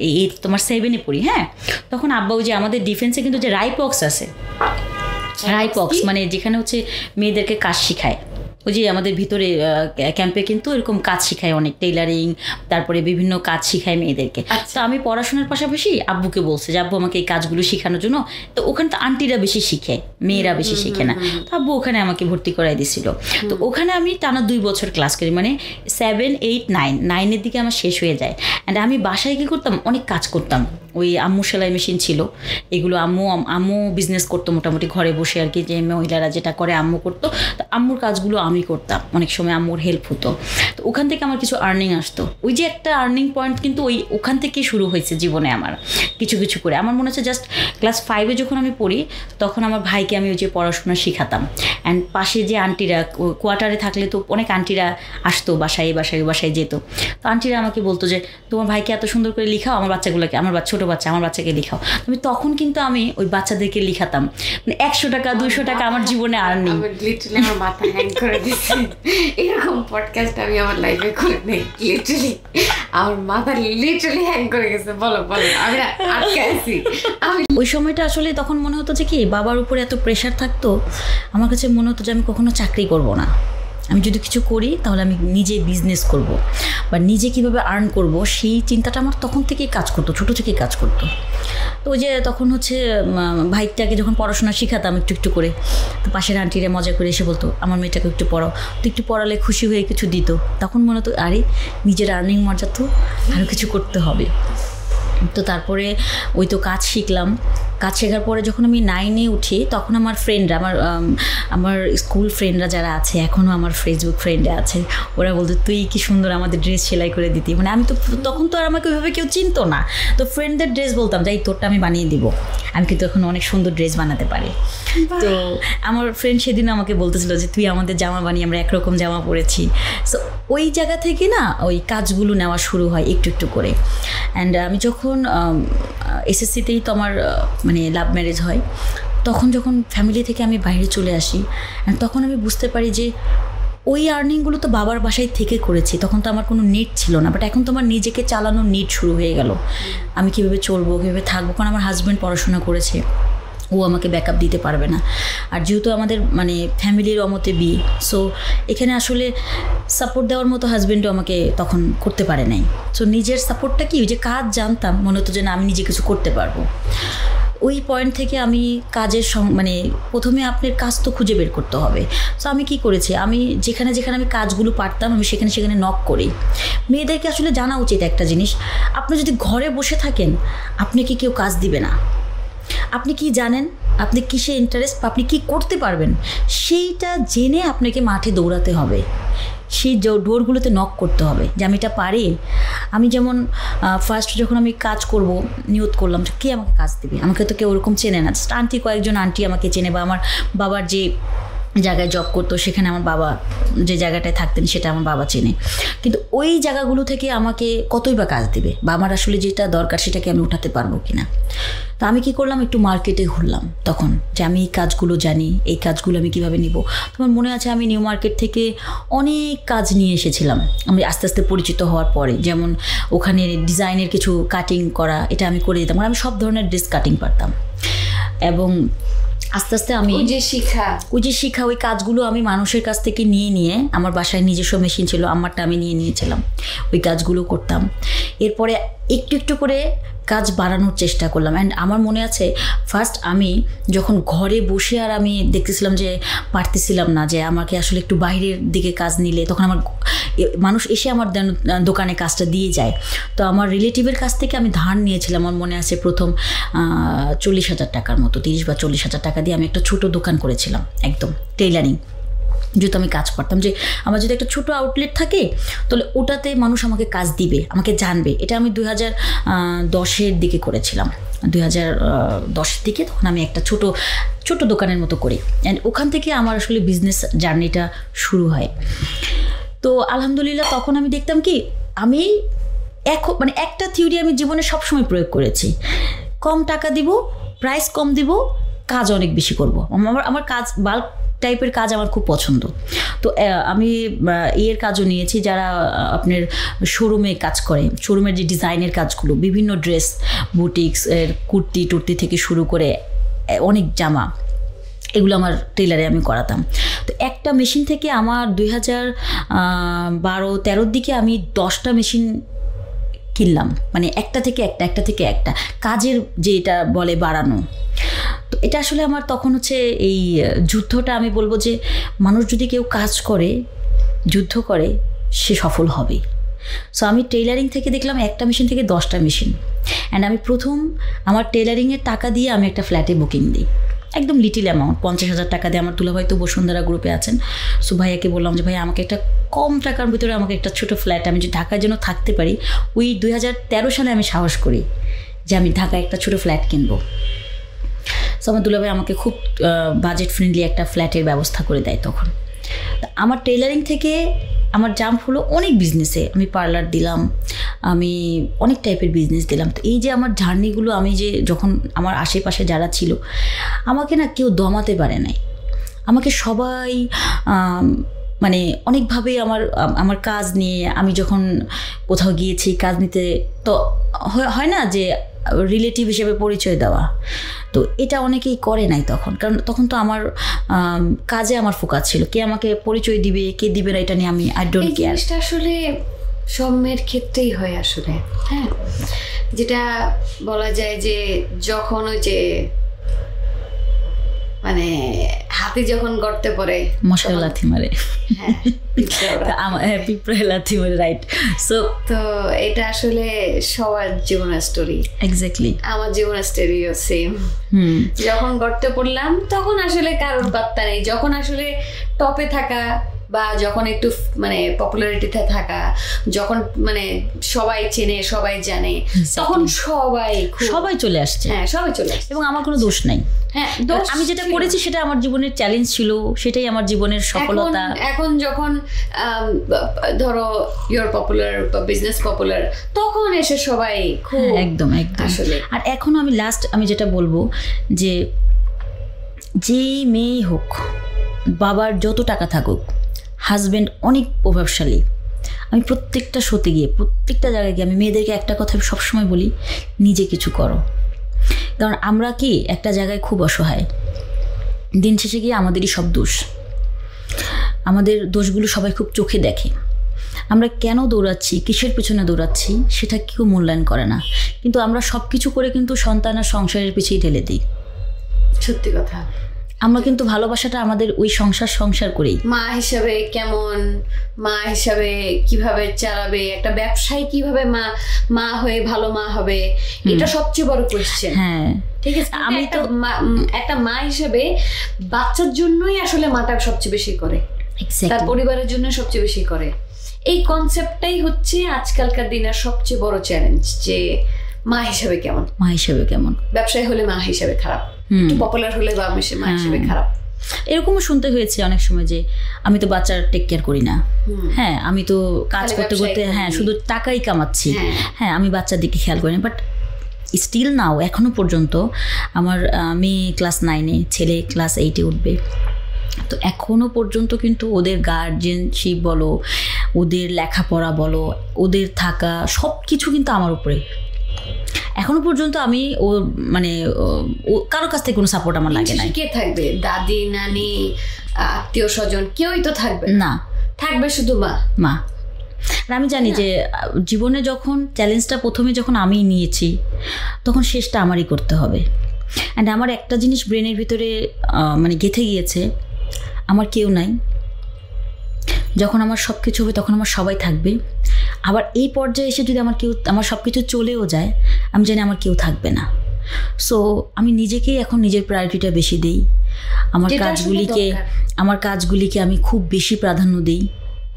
এই তোমার 7-এ পড়ি, হ্যাঁ তখন আব্বা ওই যে আমাদের ডিফেন্সে কিন্তু যে রাইপক্স আছে, রাইপক্স মানে যেখানে হচ্ছে মেয়েদেরকে কাজ শিখায়, ওই যে আমাদের ভিতরে ক্যাম্পে কিন্তু এরকম কাজ শিখায় অনেক, টেইলারিং, তারপরে বিভিন্ন কাজ শিখায় মেয়েদেরকে। তো আমি পড়াশোনার পাশাপাশি আব্বুকে বলছে যে আব্বু আমাকে এই কাজগুলো শেখানোর জন্য। তো ওখানে তো আন্টিরা বেশি শিখে, মেয়েরা বেশি শিখে না। তো আব্বু ওখানে আমাকে ভর্তি করাই দিছিল। তো ওখানে আমি টানা 2 বছর ক্লাস করি, মানে 7, 8, 9-এর দিকে আমার শেষ হয়ে যায়। অ্যান্ড আমি বাসায় কী করতাম, অনেক কাজ করতাম। ওই আম্মু সেলাই মেশিন ছিল, এগুলো আম্মু বিজনেস করতো মোটামুটি ঘরে বসে আর কি, যে মহিলারা যেটা করে আম্মু করতো। তো আম্মুর কাজগুলো আমি করতাম, অনেক সময় আম্মুর হেল্প হতো। তো ওখান থেকে আমার কিছু আর্নিং আসতো। ওই যে একটা আর্নিং পয়েন্ট কিন্তু ওখান থেকেই শুরু হয়েছে জীবনে আমার কিছু কিছু করে। আমার মনে হচ্ছে জাস্ট ক্লাস 5-এ যখন আমি পড়ি তখন আমার ভাইকে আমি ওই যে পড়াশোনা শেখাতাম। অ্যান্ড পাশে যে আন্টিরা, কোয়ার্টারে থাকলে তো অনেক আন্টিরা আসতো বাসায় বাসায় যেত। তো আন্টিরা আমাকে বলতো যে তোমার ভাইকে এত সুন্দর করে লিখাও, আমার বাচ্চাগুলোকে, আমার ছোটো বাচ্চা, আমার বাচ্চাকে লিখাও। আমি তখন কিন্তু আমি ওই বাচ্চাদেরকে লিখাতাম। মানে 100 টাকা 200 টাকা আমার জীবনে আর্নিং। লিটারালি আমার মাথা হ্যাং করে দিচ্ছে। এরকম পডকাস্ট আমি আমার লাইফে করে নেই, লিটারালি আমার মাথা লিটারালি হ্যাং করে গেছে। বলো আমি আটকে আছি। ওই সময়টা আসলে তখন মনে হতো যে কি বাবার উপরে এত প্রেশার থাকতো, আমার কাছে মনে হতো যে আমি কখনো চাকরি করব না। আমি যদি কিছু করি তাহলে আমি নিজে বিজনেস করব বা নিজে কিভাবে আর্ন করব, সেই চিন্তাটা আমার তখন থেকেই কাজ করতো, ছোটো থেকেই কাজ করতো। তো ওই যে তখন হচ্ছে ভাইটাকে যখন পড়াশোনা শেখাতাম একটু করে, তো পাশের আন্টিরা মজা করে এসে বলতো আমার মেয়েটাকে একটু পড়াও, তো একটু পড়ালে খুশি হয়ে কিছু দিত। তখন মনে হতো আরে নিজের আর্নিং মর্যাদা তো আরও কিছু করতে হবে। তো তারপরে ওই তো কাজ শিখলাম। কাজ শেখার পরে যখন আমি 9-এ উঠি তখন আমার ফ্রেন্ডরা, আমার স্কুল ফ্রেন্ডরা যারা আছে এখনও আমার ফেসবুক ফ্রেন্ডে আছে, ওরা বলতো তুই কি সুন্দর আমাদের ড্রেস সেলাই করে দিতি। মানে আমি তো তখন তো আর আমাকে ওইভাবে কেউ চিনতো না। তো ফ্রেন্ডদের ড্রেস বলতাম যাই তোরটা আমি বানিয়ে দিব, আমি কিন্তু এখন অনেক সুন্দর ড্রেস বানাতে পারি। তো আমার ফ্রেন্ড সেদিন আমাকে বলতেছিল যে তুই আমাদের জামা বানিয়ে আমরা একরকম জামা পরেছি। সো ওই জায়গা থেকে না ওই কাজগুলো নেওয়া শুরু হয় একটু করে। অ্যান্ড আমি যখন এসএসসিতেই তো আমার মানে লাভ ম্যারেজ হয়, তখন যখন ফ্যামিলি থেকে আমি বাইরে চলে আসি, অ্যান্ড তখন আমি বুঝতে পারি যে ওই আর্নিংগুলো তো বাবার বাসায় থেকে করেছি, তখন তো আমার কোনো নিড ছিল না। বাট এখন তো আমার নিজেকে চালানোর নিড শুরু হয়ে গেল। আমি কীভাবে চলবো, কীভাবে থাকবো, কারণ আমার হাজব্যান্ড পড়াশোনা করেছে, ও আমাকে ব্যাকআপ দিতে পারবে না। আর যেহেতু আমাদের মানে ফ্যামিলির অমতে বিয়ে, সো এখানে আসলে সাপোর্ট দেওয়ার মতো হাজব্যান্ডও আমাকে তখন করতে পারে নাই। সো নিজের সাপোর্টটা কি, ওই যে কাজ জানতাম, মনে হতো যে না আমি নিজে কিছু করতে পারবো। ওই পয়েন্ট থেকে আমি কাজের মানে প্রথমে আপনার কাজ তো খুঁজে বের করতে হবে। সো আমি কি করেছি, আমি যেখানে আমি কাজগুলো পারতাম আমি সেখানে নক করি। মেয়েদেরকে আসলে জানা উচিত একটা জিনিস, আপনি যদি ঘরে বসে থাকেন আপনাকে কেউ কাজ দিবে না। আপনি কি জানেন, আপনি কিসে ইন্টারেস্ট, আপনি কি করতে পারবেন, সেইটা জেনে আপনাকে মাঠে দৌড়াতে হবে, সেই ডোরগুলোতে নক করতে হবে যে আমি এটা পারি। আমি যেমন ফার্স্ট যখন আমি কাজ করব নিয়ত করলাম যে কে আমাকে কাজ দেবে, আমাকে তো কেউ ওরকম চেনে না, জাস্ট কয়েকজন আন্টি আমাকে চেনে, বা আমার বাবার যে জায়গায় জব করতো সেখানে আমার বাবা যে জায়গাটায় থাকতেন সেটা আমার বাবা চেনে। কিন্তু ওই জায়গাগুলো থেকে আমাকে কতই বা কাজ দেবে, বা আমার আসলে যেটা দরকার সেটাকে আমি উঠাতে পারবো কিনা। তো আমি কি করলাম, একটু মার্কেটে ঘুরলাম তখন, যে আমি এই কাজগুলো জানি, এই কাজগুলো আমি কিভাবে নিব। তোমার মনে আছে আমি নিউ মার্কেট থেকে অনেক কাজ নিয়ে এসেছিলাম আমি আস্তে আস্তে পরিচিত হওয়ার পরে। যেমন ওখানে ডিজাইনের কিছু কাটিং করা, এটা আমি করে দিতাম, আমি সব ধরনের ড্রেস কাটিং পারতাম। এবং আস্তে আস্তে আমি ওই যে শিখা ওই কাজগুলো আমি মানুষের কাছ থেকে নিয়ে আমার বাসায় নিজস্ব মেশিন ছিল, আমারটা আমি নিয়েছিলাম, ওই কাজগুলো করতাম। এরপরে একটু একটু করে কাজ বাড়ানোর চেষ্টা করলাম। অ্যান্ড আমার মনে আছে ফার্স্ট আমি যখন ঘরে বসে আর আমি দেখতেছিলাম যে পারতেছিলাম না, যে আমাকে আসলে একটু বাইরের দিকে কাজ নিলে তখন আমার মানুষ এসে আমার দোকানে কাজটা দিয়ে যায়। তো আমার রিলেটিভের কাছ থেকে আমি ধার নিয়েছিলাম, আমার মনে আছে প্রথম 40,000 টাকার মতো, 30 বা 40,000 টাকা দিয়ে আমি একটা ছোটো দোকান করেছিলাম, একদম টেইলারিং। যেহেতু আমি কাজ করতাম যে আমার যদি একটা ছোটো আউটলেট থাকে তাহলে ওটাতে মানুষ আমাকে কাজ দিবে, আমাকে জানবে। এটা আমি 2010-এর দিকে করেছিলাম, 2010-এর দিকে। তখন আমি একটা ছোট দোকানের মতো করি, অ্যান্ড ওখান থেকে আমার আসলে বিজনেস জার্নিটা শুরু হয়। তো আলহামদুলিল্লাহ তখন আমি দেখতাম কি আমি মানে একটা থিওরি আমি জীবনে সবসময় প্রয়োগ করেছি, কম টাকা দিব, প্রাইস কম দিব, কাজ অনেক বেশি করব। আমার কাজ বাল্ক টাইপের কাজ আমার খুব পছন্দ। তো আমি এর কাজও নিয়েছি যারা আপনার শোরুমে কাজ করে, শোরুমের যে ডিজাইনের কাজগুলো, বিভিন্ন ড্রেস, বুটিক্স এর কুর্তি থেকে শুরু করে অনেক জামা, এগুলো আমার টেলারে আমি করাতাম। তো একটা মেশিন থেকে আমার 2012-13 দিকে আমি 10টা মেশিন কিনলাম, মানে একটা থেকে একটা কাজের যে এটা বলে বাড়ানো। তো এটা আসলে আমার তখন হচ্ছে এই যুদ্ধটা, আমি বলবো যে মানুষ যদি কেউ কাজ করে, যুদ্ধ করে, সে সফল হবে। সো আমি টেইলারিং থেকে দেখলাম একটা মেশিন থেকে 10টা মেশিন। অ্যান্ড আমি প্রথম আমার টেইলারিংয়ের টাকা দিয়ে আমি একটা ফ্ল্যাটে বুকিং দিই, একদম লিটিল অ্যামাউন্ট, 50,000 টাকা দিয়ে। আমার দুলাভাই তো বসুন্ধরা গ্রুপে আছেন, সো ভাইয়াকে বললাম যে ভাই আমাকে একটা কম টাকার ভিতরে আমাকে একটা ছোটো ফ্ল্যাট, আমি যে ঢাকার জন্য থাকতে পারি। ওই 2013 সালে আমি সাহস করি যে আমি ঢাকায় একটা ছোটো ফ্ল্যাট কিনবো। সো আমার দুলাভাই আমাকে খুব বাজেট ফ্রেন্ডলি একটা ফ্ল্যাটের ব্যবস্থা করে দেয় তখন। আমার টেইলারিং থেকে আমার জাম্প হলো অনেক বিজনেসে, আমি পার্লার দিলাম, আমি অনেক টাইপের বিজনেস দিলাম। তো এই যে আমার জার্নিগুলো, আমি যে যখন আমার আশেপাশে যারা ছিল আমাকে না কেউ দমাতে পারে নাই, আমাকে সবাই মানে অনেকভাবে আমার কাজ নিয়ে, আমি যখন কোথাও গিয়েছি কাজ নিতে, তো হয় না যে রিলেটিভ হিসেবে পরিচয় দেওয়া, তো এটা অনেকেই করে নাই তখন, কারণ তখন তো আমার কাজে আমার ফোকাস ছিল, কে আমাকে পরিচয় দিবে কে দিবে না এটা নিয়ে আমি আই ডোন্ট কেয়ার। এটা আসলে সব মেয়ের ক্ষেত্রেই হয় আসলে, হ্যাঁ, যেটা বলা যায় যে যখন ওই যে মানে হাতি যখন গর্তে পড়ে মশার লাথি মারে, পিঁপড়ে লাথি মারে, রাইট। সো তো এটা আসলে সবার জীবনের স্টোরি, এক্স্যাক্টলি আমার জীবনের স্টোরিও সেম। যখন গর্তে পড়লাম তখন আসলে কারোর পাত্তা নেই, যখন আসলে টপে থাকা বা যখন একটু মানে পপুলারিটিতে থাকা, যখন মানে সবাই চেনে সবাই জানে, তখন সবাই চলে আসছে, হ্যাঁ সবাই চলে আসছে, এবং আমার কোনো দোষ নাই। হ্যাঁ, আমি যেটা করেছি সেটা আমার জীবনের চ্যালেঞ্জ ছিল, সেটাই আমার জীবনের সফলতা। এখন যখন ধরো ইউর পপুলার বা বিজনেস পপুলার, তখন এসে সবাই একদম আসলে। আর এখন আমি যেটা বলবো যে যেই মেয়েই হোক, বাবার যত টাকা থাকুক, হাজব্যান্ড অনেক প্রভাবশালী, আমি প্রত্যেকটা শোতে গিয়ে, প্রত্যেকটা জায়গায় গিয়ে আমি মেয়েদেরকে একটা কথা সবসময় বলি, নিজে কিছু করো। কারণ আমরা কি একটা জায়গায় খুব অসহায়, দিন শেষে গিয়ে আমাদেরই সব দোষ, আমাদের দোষগুলো সবাই খুব চোখে দেখে। আমরা কেন দৌড়াচ্ছি, কিসের পেছনে দৌড়াচ্ছি, সেটা কেউ মূল্যায়ন করে না, কিন্তু আমরা সব কিছু করে কিন্তু সন্তান আর সংসারের পিছিয়ে ঢেলে দিই। সত্যি কথা, আমরা কিন্তু ভালোবাসাটা আমাদের ওই সংসার করেই। মা হিসাবে কেমন, মা হিসাবে কিভাবে চালাবে, একটা ব্যবসায়ী কিভাবে মা হয়ে ভালো মা হবে, এটা সবচেয়ে বড় কোয়েশ্চেন। হ্যাঁ ঠিক আছে, আমি তো একটা মা হিসাবে বাচ্চার জন্যই আসলে মাটা সবচেয়ে বেশি করে, তার পরিবারের জন্য সবচেয়ে বেশি করে। এই কনসেপ্টটাই হচ্ছে আজকালকার দিনের সবচেয়ে বড় চ্যালেঞ্জ, যে মা হিসাবে কেমন, ব্যবসায়ী হলে মা হিসাবে খারাপ, একটু পপুলার হলে বা মা হিসেবে খারাপ। এরকমও শুনতে হয়েছে অনেক সময় যে আমি তো বাচ্চার টেক কেয়ার করি না, হ্যাঁ আমি তো কাজ করতে করতে হ্যাঁ শুধু টাকাই কামাচ্ছি, হ্যাঁ আমি বাচ্চার দিকে খেয়াল করি না। বাট স্টিল নাও এখনো পর্যন্ত আমার মেয়ে ক্লাস 9-এ, ছেলে ক্লাস 8-এ উঠবে, তো এখনো পর্যন্ত কিন্তু ওদের গার্জেনশিপ বলো, ওদের লেখাপড়া বলো, ওদের থাকা, সব কিছু কিন্তু আমার উপরে। এখনো পর্যন্ত আমি ও মানে ও কারোর কাছ থেকে কোনো সাপোর্ট আমার লাগে না। কে থাকবে? দাদি, নানি, আত্মীয় স্বজন কেউই তো থাকবে না, থাকবে শুধু মা। আর আমি জানি যে জীবনে যখন চ্যালেঞ্জটা প্রথমে যখন আমি নিয়েছি তখন শেষটা আমারই করতে হবে। অ্যান্ড আমার একটা জিনিস ব্রেনের ভিতরে মানে গেঁথে গিয়েছে, আমার কেউ নাই, যখন আমার সব কিছু হবে তখন আমার সবাই থাকবে। আবার এই পর্যায়ে এসে যদি আমার সব কিছু চলেও যায়, আমি জানি আমার কেউ থাকবে না। সো আমি নিজেকেই এখন নিজের প্রায়োরিটিটা বেশি দিই, আমার কাজগুলিকে আমি খুব বেশি প্রাধান্য দিই,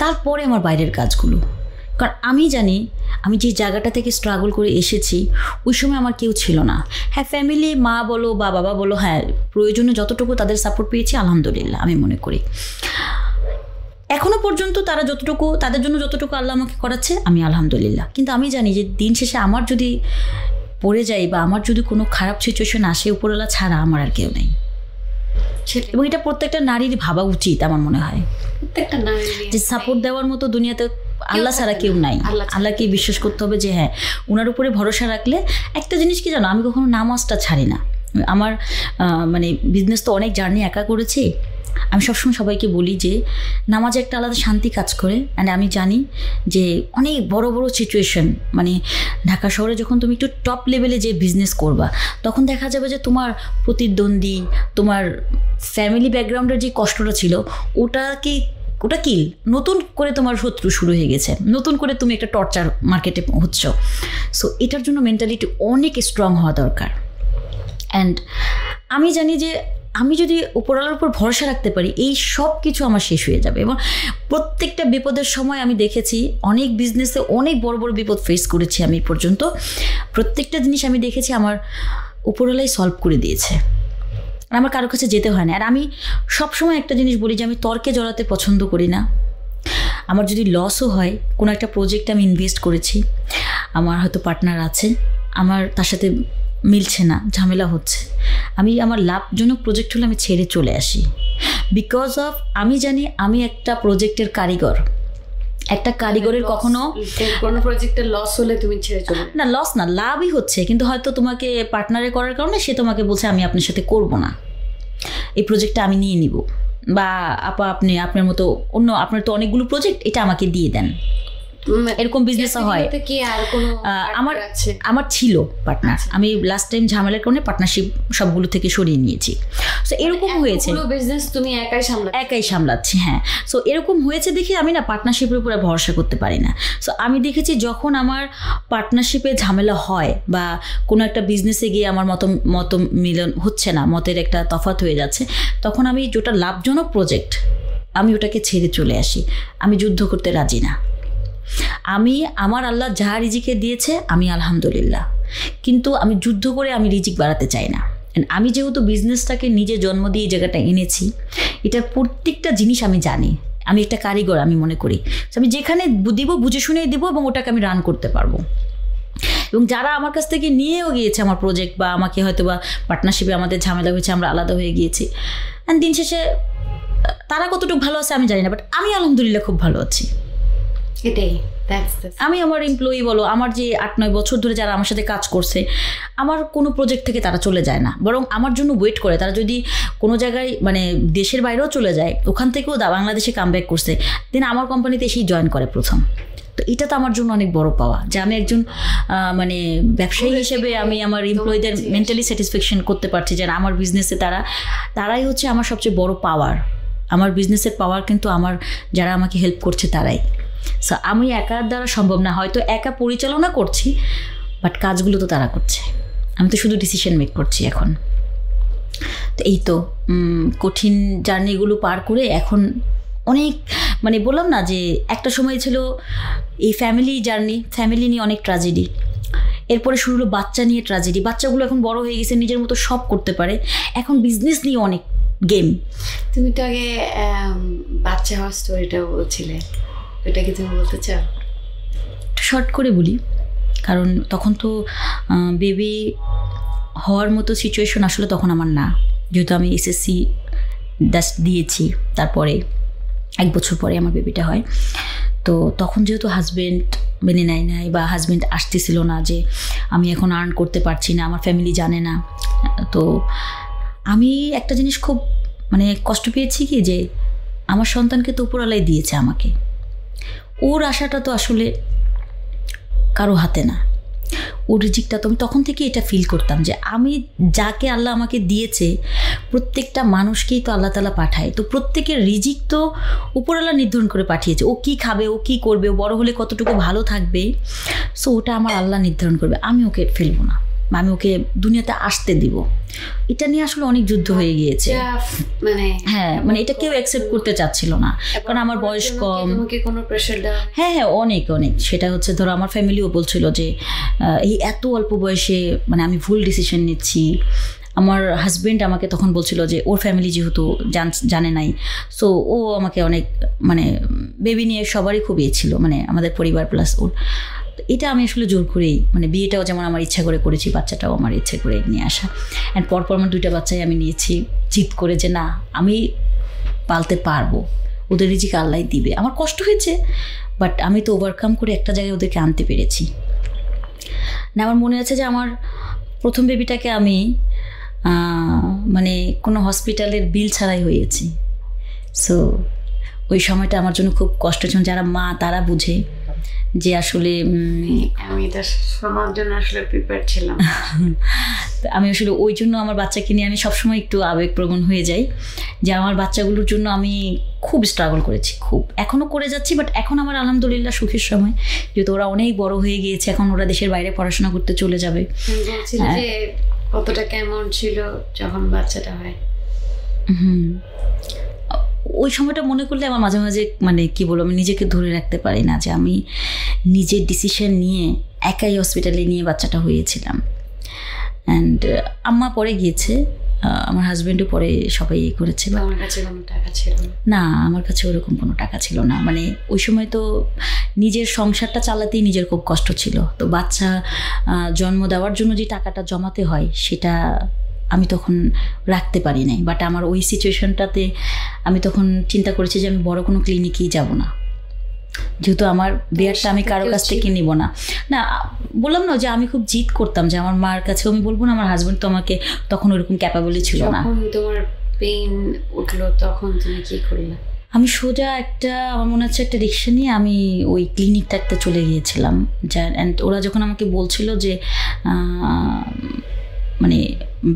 তারপরে আমার বাইরের কাজগুলো। কারণ আমি জানি আমি যে জায়গাটা থেকে স্ট্রাগল করে এসেছি ওই সময় আমার কেউ ছিল না। হ্যাঁ, ফ্যামিলি, মা বলো বা বাবা বলো, হ্যাঁ প্রয়োজনে যতটুকু তাদের সাপোর্ট পেয়েছি আলহামদুলিল্লাহ আমি মনে করি। এখনো পর্যন্ত তাদের জন্য যতটুকু আল্লাহ আমাকে করাচ্ছে আমি আলহামদুলিল্লাহ। কিন্তু আমি জানি যে দিন শেষে আমার যদি পড়ে যাই বা আমার যদি কোনো খারাপ সিচুয়েশন আসে, উপরওয়ালা ছাড়া আমার আর কেউ নেই। এবং এটা প্রত্যেকটা নারীর ভাবা উচিত আমার মনে হয়, যে সাপোর্ট দেওয়ার মতো দুনিয়াতে আল্লাহ ছাড়া কেউ নাই। আল্লাহকে বিশ্বাস করতে হবে যে হ্যাঁ, ওনার উপরে ভরসা রাখলে। একটা জিনিস কি জানো, আমি কখনো নামাজটা ছাড়ি না। আমার মানে বিজনেস তো অনেক জার্নি একা করেছি। আমি সবসময় সবাইকে বলি যে নামাজে একটা আলাদা শান্তি কাজ করে। অ্যান্ড আমি জানি যে অনেক বড় বড় সিচুয়েশন, মানে ঢাকা শহরে যখন তুমি একটু টপ লেভেলে যে বিজনেস করবা, তখন দেখা যাবে যে তোমার প্রতিদ্বন্দ্বী, তোমার ফ্যামিলি ব্যাকগ্রাউন্ডের যে কষ্টটা ছিল ওটা কি নতুন করে তোমার শত্রু শুরু হয়ে গেছে, নতুন করে তুমি একটা টর্চার মার্কেটে হচ্ছ। সো এটার জন্য মেন্টালিটি অনেক স্ট্রং হওয়া দরকার। অ্যান্ড আমি জানি যে আমি যদি উপরওয়ালার উপর ভরসা রাখতে পারি, এই সব কিছু আমার শেষ হয়ে যাবে। এবং প্রত্যেকটা বিপদের সময় আমি দেখেছি, অনেক বিজনেসে অনেক বড় বড় বিপদ ফেস করেছি আমি পর্যন্ত, প্রত্যেকটা জিনিস আমি দেখেছি আমার উপরওয়ালাই সলভ করে দিয়েছে, আর আমার কারোর কাছে যেতে হয় না। আর আমি সবসময় একটা জিনিস বলি যে আমি তর্কে জড়াতে পছন্দ করি না। আমার যদি লসও হয়, কোনো একটা প্রজেক্টে আমি ইনভেস্ট করেছি, আমার হয়তো পার্টনার আছে, আমার তার সাথে মিলছে না, ঝামেলা হচ্ছে, আমি আমার লাভজনক প্রজেক্ট হলে আমি ছেড়ে চলে আসি। বিকজ অফ আমি জানি আমি একটা প্রজেক্টের কারিগর। একটা কারিগরের কখনো কোনো প্রজেক্টের লস হলে তুমি ছেড়ে চলে না, লস না, লাভই হচ্ছে, কিন্তু হয়তো তোমাকে পার্টনারে করার কারণে সে তোমাকে বলছে আমি আপনার সাথে করব না, এই প্রজেক্টটা আমি নিয়ে নিব, বা আপা আপনি আপনার মতো অন্য, আপনার তো অনেকগুলো প্রজেক্ট, এটা আমাকে দিয়ে দেন। এরকম বিজনেসও হয়। আমার ছিল পার্টনার, আমি লাস্ট টাইম ঝামেলার কারণে পার্টনারশিপ সবগুলো থেকে সরিয়ে নিয়েছি। সো এরকম হয়েছে, বিজনেস তুমি একাই সামলাচ্ছি। হ্যাঁ, সো এরকম হয়েছে দেখে আমি না পার্টনারশিপের উপরে ভরসা করতে পারি না। সো আমি দেখেছি যখন আমার পার্টনারশিপে ঝামেলা হয় বা কোনো একটা বিজনেসে গিয়ে আমার মত মিলন হচ্ছে না, মতের একটা তফাৎ হয়ে যাচ্ছে, তখন আমি যেটা লাভজনক প্রজেক্ট আমি ওটাকে ছেড়ে চলে আসি। আমি যুদ্ধ করতে রাজি না। আমার আল্লাহ যা রিজিকে দিয়েছে আমি আলহামদুলিল্লাহ, কিন্তু আমি যুদ্ধ করে আমি রিজিক বাড়াতে চাই না। আমি যেহেতু বিজনেসটাকে নিজে জন্ম দিয়ে এই জায়গাটা এনেছি, এটার প্রত্যেকটা জিনিস আমি জানি, আমি একটা কারিগর আমি মনে করি। আমি যেখানে দিব বুঝে শুনেই দিব এবং ওটাকে আমি রান করতে পারবো। এবং যারা আমার কাছ থেকে নিয়েও গিয়েছে আমার প্রজেক্ট, বা আমাকে হয়তো বা পার্টনারশিপে আমাদের ঝামেলা হয়েছে, আমরা আলাদা হয়ে গিয়েছি, অ্যান্ড দিন শেষে তারা কতটুকু ভালো আছে আমি জানি না, বাট আমি আলহামদুলিল্লাহ খুব ভালো আছি। এটাই আমি আমার এমপ্লয়ি বলো, আমার যে 8-9 বছর ধরে যারা আমার সাথে কাজ করছে, আমার কোনো প্রজেক্ট থেকে তারা চলে যায় না, বরং আমার জন্য ওয়েট করে। তারা যদি কোনো জায়গায় মানে দেশের বাইরেও চলে যায়, ওখান থেকেও বাংলাদেশে কামব্যাক করছে, দেন আমার কোম্পানিতে এসেই জয়েন করে প্রথম। তো এটা তো আমার জন্য অনেক বড় পাওয়া, যে আমি একজন মানে ব্যবসায়ী হিসেবে আমি আমার এমপ্লয়ীদের মেন্টালি স্যাটিসফ্যাকশন করতে পারছি, যে আমার বিজনেসে তারাই হচ্ছে আমার সবচেয়ে বড় পাওয়ার। আমার বিজনেসের পাওয়ার কিন্তু আমার যারা আমাকে হেল্প করছে তারাই। সো আমি একার দ্বারা সম্ভব না, হয়তো একা পরিচালনা করছি, বাট কাজগুলো তো তারা করছে, আমি তো শুধু ডিসিশন মেক করছি এখন। তো এই তো কঠিন জার্নিগুলো পার করে এখন অনেক, মানে বললাম না যে একটা সময় ছিল এই ফ্যামিলি জার্নি, ফ্যামিলি নিয়ে অনেক ট্র্যাজেডি, এরপরে শুরু হলো বাচ্চা নিয়ে ট্র্যাজেডি। বাচ্চাগুলো এখন বড় হয়ে গেছে, নিজের মতো সব করতে পারে, এখন বিজনেস নিয়ে অনেক গেম। তুমি তো আগে বাচ্চা হওয়ার স্টোরিটা বলছিলে, এটা কি তুমি বলতে চাও? শর্ট করে বলি, কারণ তখন তো বেবি হওয়ার মতো সিচুয়েশন আসলে তখন আমার না, যেহেতু আমি এসএসসি দিয়েছি, তারপরে 1 বছর পরে আমার বেবিটা হয়। তো তখন যেহেতু হাজব্যান্ড মেনে নেয় নাই বা হাজব্যান্ড আসতেছিল না যে আমি এখন আর্ন করতে পারছি না, আমার ফ্যামিলি জানে না, তো আমি একটা জিনিস খুব মানে কষ্ট পেয়েছি কি যে আমার সন্তানকে তো উপরওয়ালাই দিয়েছে আমাকে, ওর আশাটা তো আসলে কারো হাতে না, ওর রিজিকটা তো আমি তখন থেকে এটা ফিল করতাম যে আমি যাকে আল্লাহ আমাকে দিয়েছে প্রত্যেকটা মানুষকেই তো আল্লাহ তাআলা পাঠায়, তো প্রত্যেকের রিজিক তো উপরওয়ালা নির্ধারণ করে পাঠিয়েছে, ও কি খাবে, ও কি করবে, ও বড় হলে কতটুকু ভালো থাকবে, সো ওটা আমার আল্লাহ নির্ধারণ করবে, আমি ওকে ফেলবো না, আমি ওকে দুনিয়াতে আসতে দিব। এটা নিয়ে আসলে অনেক যুদ্ধ হয়ে গিয়েছে, হ্যাঁ মানে এটা কেউ অ্যাকসেপ্ট করতে চাচ্ছিল না, কারণ আমার বয়স কম। হ্যাঁ হ্যাঁ অনেক অনেক, সেটা হচ্ছে ধরো আমার ফ্যামিলিও বলছিল যে এই এত অল্প বয়সে মানে আমি ভুল ডিসিশন নিচ্ছি। আমার হাজব্যান্ড আমাকে তখন বলছিল যে ওর ফ্যামিলি যেহেতু জানে নাই, সো ও আমাকে অনেক মানে বেবি নিয়ে সবারই খুব ইয়ে ছিল, মানে আমাদের পরিবার প্লাস ওর। এটা আমি আসলে জোর করেই মানে বিয়েটাও যেমন আমার ইচ্ছা করে করেছি, বাচ্চাটাও আমার ইচ্ছে করে নিয়ে আসা, অ্যান্ড পরপর আমার 2টা বাচ্চাই আমি নিয়েছি জিদ করে যে না আমি পালতে পারবো, ওদের রিজিক আল্লাহ দিবে। আমার কষ্ট হয়েছে, বাট আমি তো ওভারকাম করে একটা জায়গায় ওদেরকে আনতে পেরেছি। না আমার মনে আছে যে আমার প্রথম বেবিটাকে আমি মানে কোনো হসপিটালের বিল ছাড়াই হয়েছি, সো ওই সময়টা আমার জন্য খুব কষ্ট ছিল। যারা মা তারা বুঝে যে আসলে আমি এটা শোনার জন্য আসলে প্রিপেয়ার ছিলাম। আমি আসলে ওই জন্য আমার বাচ্চাকে নিয়ে আমি সবসময় একটু আবেগপ্রবণ হয়ে যাই, যে আমার বাচ্চাগুলোর জন্য আমি খুব স্ট্রাগল করেছি, খুব এখনও করে যাচ্ছি, বাট এখন আমার আলহামদুলিল্লাহ সুখের সময়, যেহেতু ওরা অনেক বড় হয়ে গিয়েছে, এখন ওরা দেশের বাইরে পড়াশোনা করতে চলে যাবে। কতটা কেমন ছিল যখন বাচ্চাটা হয়? ওই সময়টা মনে করলে আমার মাঝে মাঝে মানে কি বলবো, আমি নিজেকে ধরে রাখতে পারি না যে আমি নিজের ডিসিশন নিয়ে একাই হসপিটালে নিয়ে বাচ্চাটা হয়েছিলাম। অ্যান্ড আম্মা পরে গিয়েছে, আমার হাজব্যান্ডও পরে সবাই করেছে। আমার কাছে কোনো টাকা ছিল না, আমার কাছে ওরকম কোনো টাকা ছিল না, মানে ওই সময় তো নিজের সংসারটা চালাতেই নিজের খুব কষ্ট ছিল, তো বাচ্চা জন্ম দেওয়ার জন্য যে টাকাটা জমাতে হয় সেটা আমি তখন রাখতে পারি নাই। বাট আমার ওই সিচুয়েশনটাতে আমি তখন চিন্তা করেছি যে আমি বড় কোনো ক্লিনিকেই যাব না, যেহেতু আমার বিয়ারটা আমি কারো কাছ থেকে নিব না। না বললাম না যে আমি খুব জিদ করতাম যে আমার মার কাছে আমি বলবো না, আমার হাজব্যান্ড তো আমাকে তখন ওরকম ক্যাপাবলি ছিল না। তোমার পেইন উঠলো তখন তুমি কি করলে? আমি সোজা একটা আমার মনে হচ্ছে একটা রিক্সা নিয়ে আমি ওই ক্লিনিকটাতে চলে গিয়েছিলাম। অ্যান্ড ওরা যখন আমাকে বলছিল যে মানে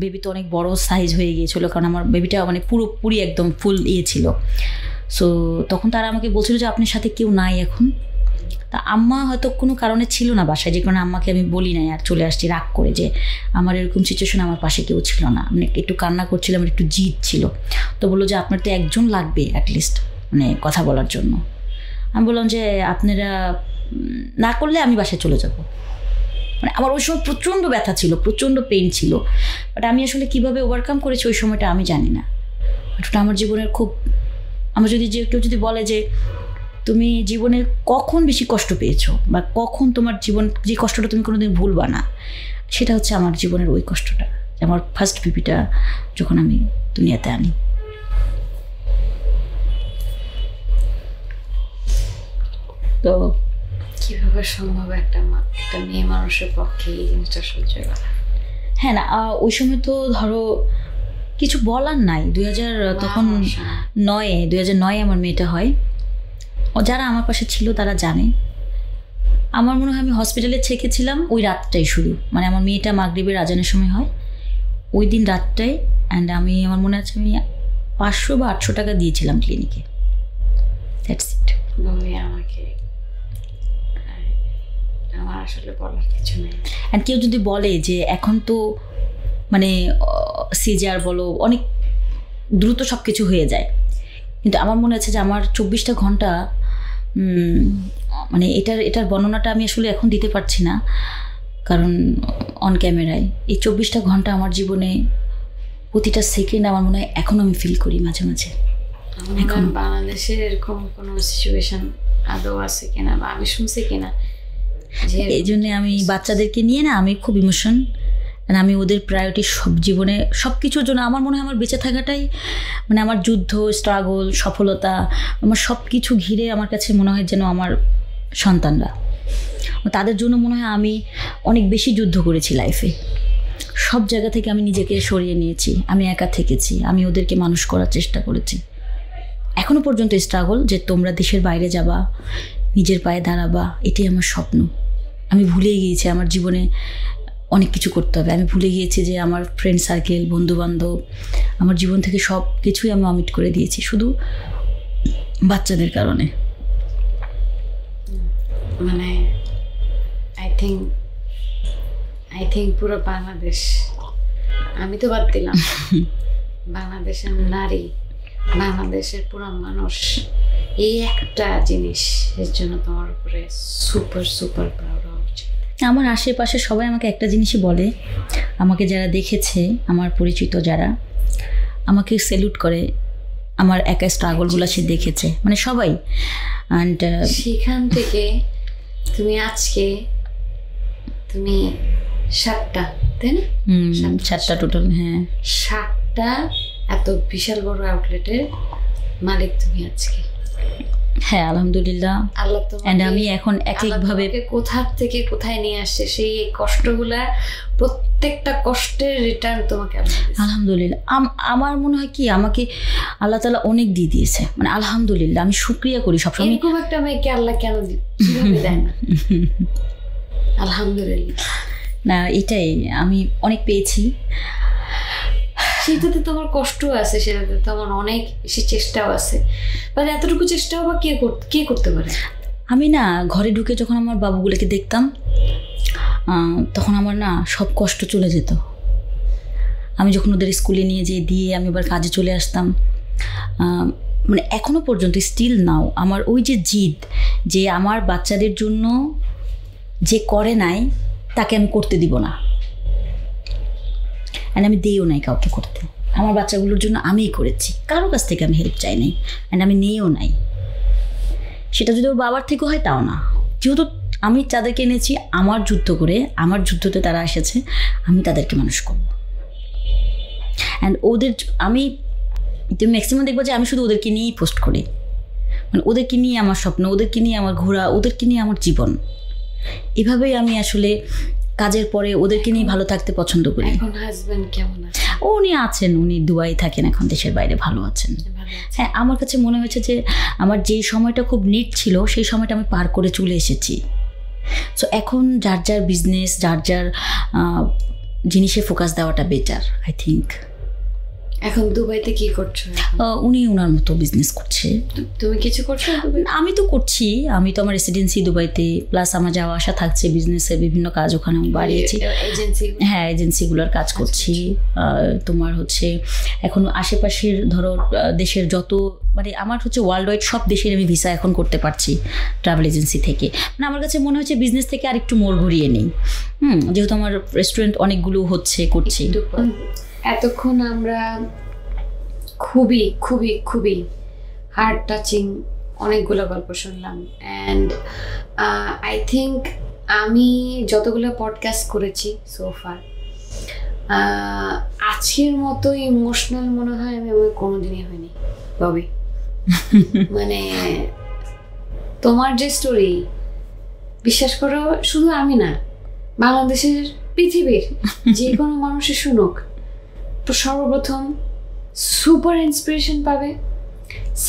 বেবি তো অনেক বড় সাইজ হয়ে গিয়েছিলো, কারণ আমার বেবিটা মানে পুরোপুরি একদম ফুল ইয়ে ছিল, সো তখন তারা আমাকে বলছিল যে আপনার সাথে কেউ নাই এখন। তা আম্মা হয়তো কোনো কারণে ছিল না বাসায়, যে কারণে আম্মাকে আমি বলি নাই আর চলে আসছি রাগ করে যে আমার এরকম সিচুয়েশন, আমার পাশে কেউ ছিল না, মানে একটু কান্না করছিলাম, একটু জিদ ছিল। তো বললো যে আপনার তো একজন লাগবে অ্যাটলিস্ট মানে কথা বলার জন্য। আমি বললাম যে আপনারা না করলে আমি বাসায় চলে যাব। মানে আমার ওই সময় প্রচণ্ড ব্যথা ছিল, প্রচণ্ড পেইন ছিল, বাট আমি আসলে কীভাবে ওভারকাম করেছি ওই সময়টা আমি জানি না। ওটা আমার জীবনের খুব, আমার যদি যে কেউ যদি বলে যে তুমি জীবনে কখন বেশি কষ্ট পেয়েছো বা কখন তোমার জীবন যে কষ্টটা তুমি কোনোদিন ভুলবা না, সেটা হচ্ছে আমার জীবনের ওই কষ্টটা, আমার ফার্স্ট বেবিটা যখন আমি দুনিয়াতে আনি। তো কিভাবে সম্ভব একটা মেয়ে মানুষের পক্ষে এই জিনিসটা সহ্য করা? হ্যাঁ না, ওই সময় তো ধরো কিছু বলার নাই। 2009 আমার মেয়েটা হয়। ও যারা আমার পাশে ছিল তারা জানে। আমার মনে হয় আমি হসপিটালে ছেকেছিলাম ওই রাতটাই শুধু, মানে আমার মেয়েটা মাগরিবের আজানের সময় হয় ওই দিন রাতটাই। অ্যান্ড আমি আমার মনে আছে আমি 500 বা 800 টাকা দিয়েছিলাম ক্লিনিকে, দ্যাটস ইট। আমাকে আমার আসলে বলার কিছু নেই। অ্যান্ড কেউ যদি বলে যে এখন তো মানে সিজার বলো অনেক দ্রুত সব কিছু হয়ে যায়, কিন্তু আমার মনে আছে যে আমার 24টা ঘন্টা মানে এটার বর্ণনাটা আমি আসলে এখন দিতে পারছি না, কারণ অন ক্যামেরায় এই 24টা ঘন্টা আমার জীবনে প্রতিটা সেকেন্ড আমার মনে হয় এখন আমি ফিল করি মাঝে মাঝে। এখন বাংলাদেশের এরকম কোনো সিচুয়েশন আদৌ আছে কিনা বা আমি শুনছি কিনা, এই জন্যে আমি বাচ্চাদেরকে নিয়ে না আমি খুব ইমোশন। আর আমি ওদের প্রায়োরিটি সব জীবনে সব কিছুর জন্য আমার মনে হয় আমার বেঁচে থাকাটাই মানে আমার যুদ্ধ স্ট্রাগল সফলতা আমার সব কিছু ঘিরে আমার কাছে মনে হয় যেন আমার সন্তানরা তাদের জন্য মনে হয় আমি অনেক বেশি যুদ্ধ করেছি লাইফে সব জায়গা থেকে আমি নিজেকে সরিয়ে নিয়েছি আমি একা থেকেছি আমি ওদেরকে মানুষ করার চেষ্টা করেছি এখনো পর্যন্ত স্ট্রাগল যে তোমরা দেশের বাইরে যাবা নিজের পায়ে দাঁড়াবা এটাই আমার স্বপ্ন আমি ভুলে গিয়েছি আমার জীবনে অনেক কিছু করতে হবে আমি ভুলে গিয়েছি যে আমার ফ্রেন্ড সার্কেল বন্ধুবান্ধব আমার জীবন থেকে সব কিছুই আমি অমিট করে দিয়েছি শুধু বাচ্চাদের কারণে মানে আই থিঙ্ক পুরো বাংলাদেশ আমি তো বাদ দিলাম বাংলাদেশের নারী বাংলাদেশের পুরো মানুষ এই একটা জিনিস এর জন্য তোমার উপরে সুপার সুপার প্রাউড হওয়া উচিত আমার আশেপাশে সবাই আমাকে একটা জিনিসই বলে আমাকে যারা দেখেছে আমার পরিচিত যারা আমাকে স্যালুট করে আমার একা স্ট্রাগলগুলো সে দেখেছে মানে সবাই অ্যান্ড সেখান থেকে তুমি আজকে তুমি 7টা তাই না 7টা টোটাল হ্যাঁ 7টা এত বিশাল বড় আউটলেটের মালিক তুমি আজকে হ্যাঁ আলহামদুলিল্লাহ আল্লাহ এন্ড আমি এখন এক একভাবে কোথা থেকে কোথায় নিয়ে আসছে সেই কষ্টগুলা প্রত্যেকটা কষ্টের রিটার্ন তোমাকে আলহামদুলিল্লাহ আমার মনে হয় কি আমাকে আল্লাহ তাআলা অনেক দিয়ে দিয়েছে মানে আলহামদুলিল্লাহ আমি শুকরিয়া করি সবসময় এরকম একটা মেয়েকে আল্লাহ কেন দেয় না আলহামদুলিল্লাহ না এটাই আমি অনেক পেয়েছি সেটাতে তোমার কষ্টও আছে সেটাতে তোমার অনেক বেশি চেষ্টাও আছে মানে এতটুকু চেষ্টাও বা কে করতে পারে আমি না ঘরে ঢুকে যখন আমার বাবুগুলোকে দেখতাম তখন আমার না সব কষ্ট চলে যেত আমি যখন ওদের স্কুলে নিয়ে যেয়ে দিয়ে আমি এবার কাজে চলে আসতাম মানে এখনো পর্যন্ত স্টিল নাও আমার ওই যে জিদ যে আমার বাচ্চাদের জন্য যে করে নাই তাকে আমি করতে দিব না অ্যান্ড আমি দিইও নাই কাউকে করতে আমার বাচ্চাগুলোর জন্য আমিই করেছি কারো কাছ থেকে আমি হেল্প চাই নাই অ্যান্ড আমি নিয়েও নাই সেটা যদি ওর বাবার থেকেও হয় তাও না যেহেতু আমি তাদেরকে এনেছি আমার যুদ্ধ করে আমার যুদ্ধতে তারা এসেছে আমি তাদেরকে মানুষ করব অ্যান্ড ওদের আমি তুমি ম্যাক্সিমাম দেখবো যে আমি শুধু ওদেরকে নিয়েই পোস্ট করি মানে ওদেরকে নিয়ে আমার স্বপ্ন ওদেরকে নিয়ে আমার ঘোরা ওদেরকে নিয়ে আমার জীবন এভাবেই আমি আসলে কাজের পরে ওদেরকে নিয়ে ভালো থাকতে পছন্দ করি এখন হাজবেন্ড কেমন আছে উনি আছেন উনি দুবাই থাকেন এখন দেশের বাইরে ভালো আছেন হ্যাঁ আমার কাছে মনে হয়েছে যে আমার যেই সময়টা খুব নিট ছিল সেই সময়টা আমি পার করে চলে এসেছি সো এখন যার যার বিজনেস যার যার জিনিসে ফোকাস দেওয়াটা বেটার আই থিঙ্ক এখন দুবাইতে কি করছো উনি ওনার মতো বিজনেস করছে তুমি কিছু করছো আমি তো করছি আমি তো আমার রেসিডেন্সি দুবাইতে প্লাস আমার যাওয়া আসা থাকছে বিজনেসের বিভিন্ন কাজ ওখানে আমি বাড়িয়েছি হ্যাঁ এজেন্সিগুলোর কাজ করছি তোমার হচ্ছে এখন আশেপাশের ধরো দেশের যত মানে আমার হচ্ছে ওয়ার্ল্ড ওয়াইড সব দেশের আমি ভিসা এখন করতে পারছি ট্রাভেল এজেন্সি থেকে মানে আমার কাছে মনে হচ্ছে বিজনেস থেকে আর একটু মোড় ঘুরিয়ে নেই যেহেতু আমার রেস্টুরেন্ট অনেকগুলো হচ্ছে করছি এতক্ষণ আমরা খুবই খুবই খুবই হার্ট টাচিং অনেকগুলো গল্প শুনলাম অ্যান্ড আই থিঙ্ক আমি যতগুলো পডকাস্ট করেছি সোফার আজকের মতো ইমোশনাল মনে হয় আমি কোনোদিনই হয়নি ববি মানে তোমার যে স্টোরি বিশ্বাস করো শুধু আমি না বাংলাদেশের পৃথিবীর যে কোনো মানুষই শুনুক সর্বপ্রথম সুপার ইন্সপিরেশন পাবে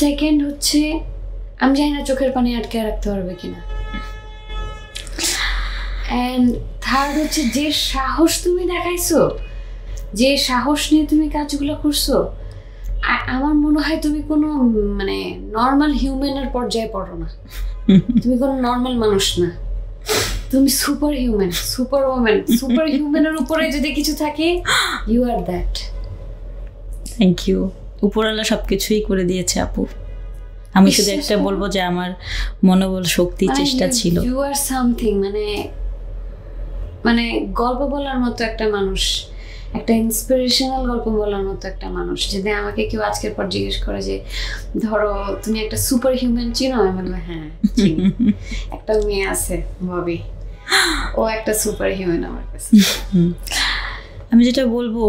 সেকেন্ড হচ্ছে আমি জানি না চোখের পানি আটকে রাখতে পারবে কিনা অ্যান্ড থার্ড হচ্ছে যে সাহস তুমি দেখাইছো যে সাহস নিয়ে তুমি কাজগুলো করছো আমার মনে হয় তুমি কোনো মানে নর্মাল হিউম্যানের পর্যায়ে পড়ো না তুমি কোনো নর্মাল মানুষ না তুমি super human super woman super হিউম্যানের উপরে যদি কিছু থাকে you are that thank you উপরওয়ালা সব কিছুই করে দিয়েছে আপু আমি শুধু একটা বলবো যে আমার মনোবল শক্তি চেষ্টা ছিল ইউ আর সামথিং মানে গল্প বলার মতো একটা মানুষ একটা ইন্সপিরেশনাল গল্প বলার মতো একটা মানুষ যদি আমাকে কেউ আজকের পর জিজ্ঞেস করে যে ধরো তুমি একটা সুপার হিউম্যান চিনো আমি বলবো হ্যাঁ একটা মেয়ে আছে ববি ও একটা সুপার হিউম্যান আমার কাছে আমি যেটা বলবো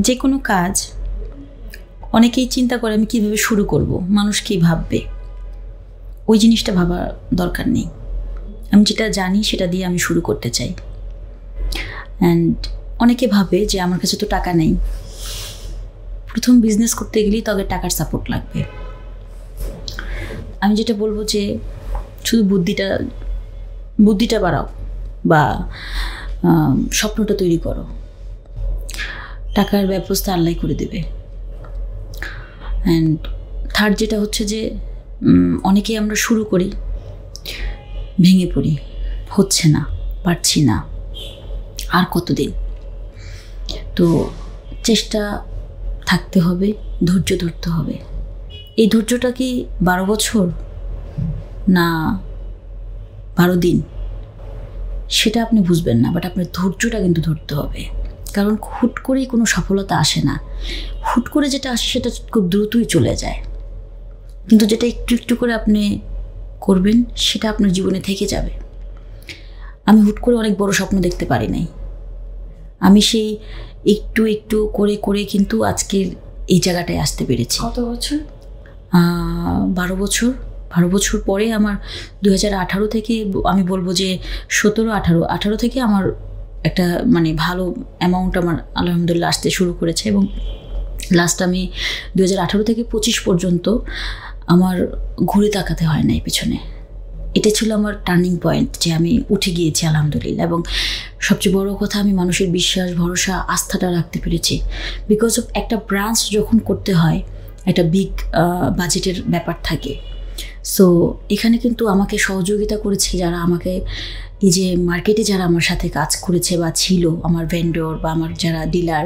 যে কোনো কাজ অনেকেই চিন্তা করে আমি কীভাবে শুরু করব, মানুষ কী ভাববে, ওই জিনিসটা ভাবা দরকার নেই। আমি যেটা জানি সেটা দিয়ে আমি শুরু করতে চাই। অ্যান্ড অনেকে ভাবে যে আমার কাছে তো টাকা নেই, প্রথম বিজনেস করতে গেলেই তবে টাকার সাপোর্ট লাগবে। আমি যেটা বলবো যে শুধু বুদ্ধিটা বাড়াও বা স্বপ্নটা তৈরি করো, টাকার ব্যবস্থা আল্লাহ করে দেবে। অ্যান্ড থার্ড যেটা হচ্ছে যে অনেকেই আমরা শুরু করি, ভেঙে পড়ি, হচ্ছে না, পারছি না, আর কতদিন। তো চেষ্টা থাকতে হবে, ধৈর্য ধরতে হবে। এই ধৈর্যটা কি 12 বছর না 12 দিন সেটা আপনি বুঝবেন না, বাট আপনার ধৈর্যটা কিন্তু ধরতে হবে। কারণ হুট করেই কোনো সফলতা আসে না, হুট করে যেটা আসে সেটা খুব দ্রুতই চলে যায়, কিন্তু যেটা একটু একটু করে আপনি করবেন সেটা আপনার জীবনে থেকে যাবে। আমি হুট করে অনেক বড় স্বপ্ন দেখতে পারি নাই, আমি সেই একটু একটু করে করে কিন্তু আজকের এই জায়গাটায় আসতে পেরেছি। কত বছর? 12 বছর পরে আমার 2018 থেকে আমি বলবো যে 17-18 থেকে আমার একটা মানে ভালো অ্যামাউন্ট আমার আলহামদুলিল্লাহ আসতে শুরু করেছে। এবং লাস্ট আমি 2018 থেকে 25 পর্যন্ত আমার ঘুরে তাকাতে হয় নাই পিছনে। এটা ছিল আমার টার্নিং পয়েন্ট, যে আমি উঠে গিয়েছি আলহামদুলিল্লাহ। এবং সবচেয়ে বড় কথা, আমি মানুষের বিশ্বাস, ভরসা, আস্থাটা রাখতে পেরেছি। বিকজ অফ একটা ব্রাঞ্চ যখন করতে হয় একটা বিগ বাজেটের ব্যাপার থাকে। সো এখানে কিন্তু আমাকে সহযোগিতা করেছে যারা আমাকে এই যে মার্কেটে যারা আমার সাথে কাজ করেছে বা ছিল, আমার ভেন্ডর বা আমার যারা ডিলার,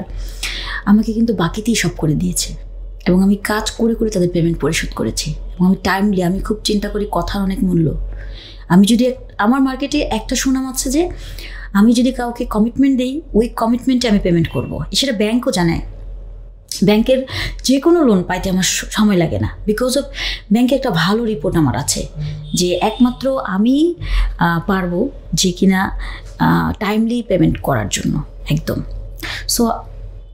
আমাকে কিন্তু বাকিতেই সব করে দিয়েছে। এবং আমি কাজ করে করে তাদের পেমেন্ট পরিশোধ করেছি। এবং আমি টাইমলি, আমি খুব চিন্তা করি কথার অনেক মূল্য। আমি যদি আমার মার্কেটে একটা সুনাম আছে যে আমি যদি কাউকে কমিটমেন্ট দিই, ওই কমিটমেন্টে আমি পেমেন্ট করব। সেটা ব্যাংকও জানে। ব্যাংকের যে কোনো লোন পাইতে আমার সময় লাগে না, বিকজ অফ ব্যাংকে একটা ভালো রিপোর্ট আমার আছে যে একমাত্র আমি পারবো যে কিনা টাইমলি পেমেন্ট করার জন্য একদম। সো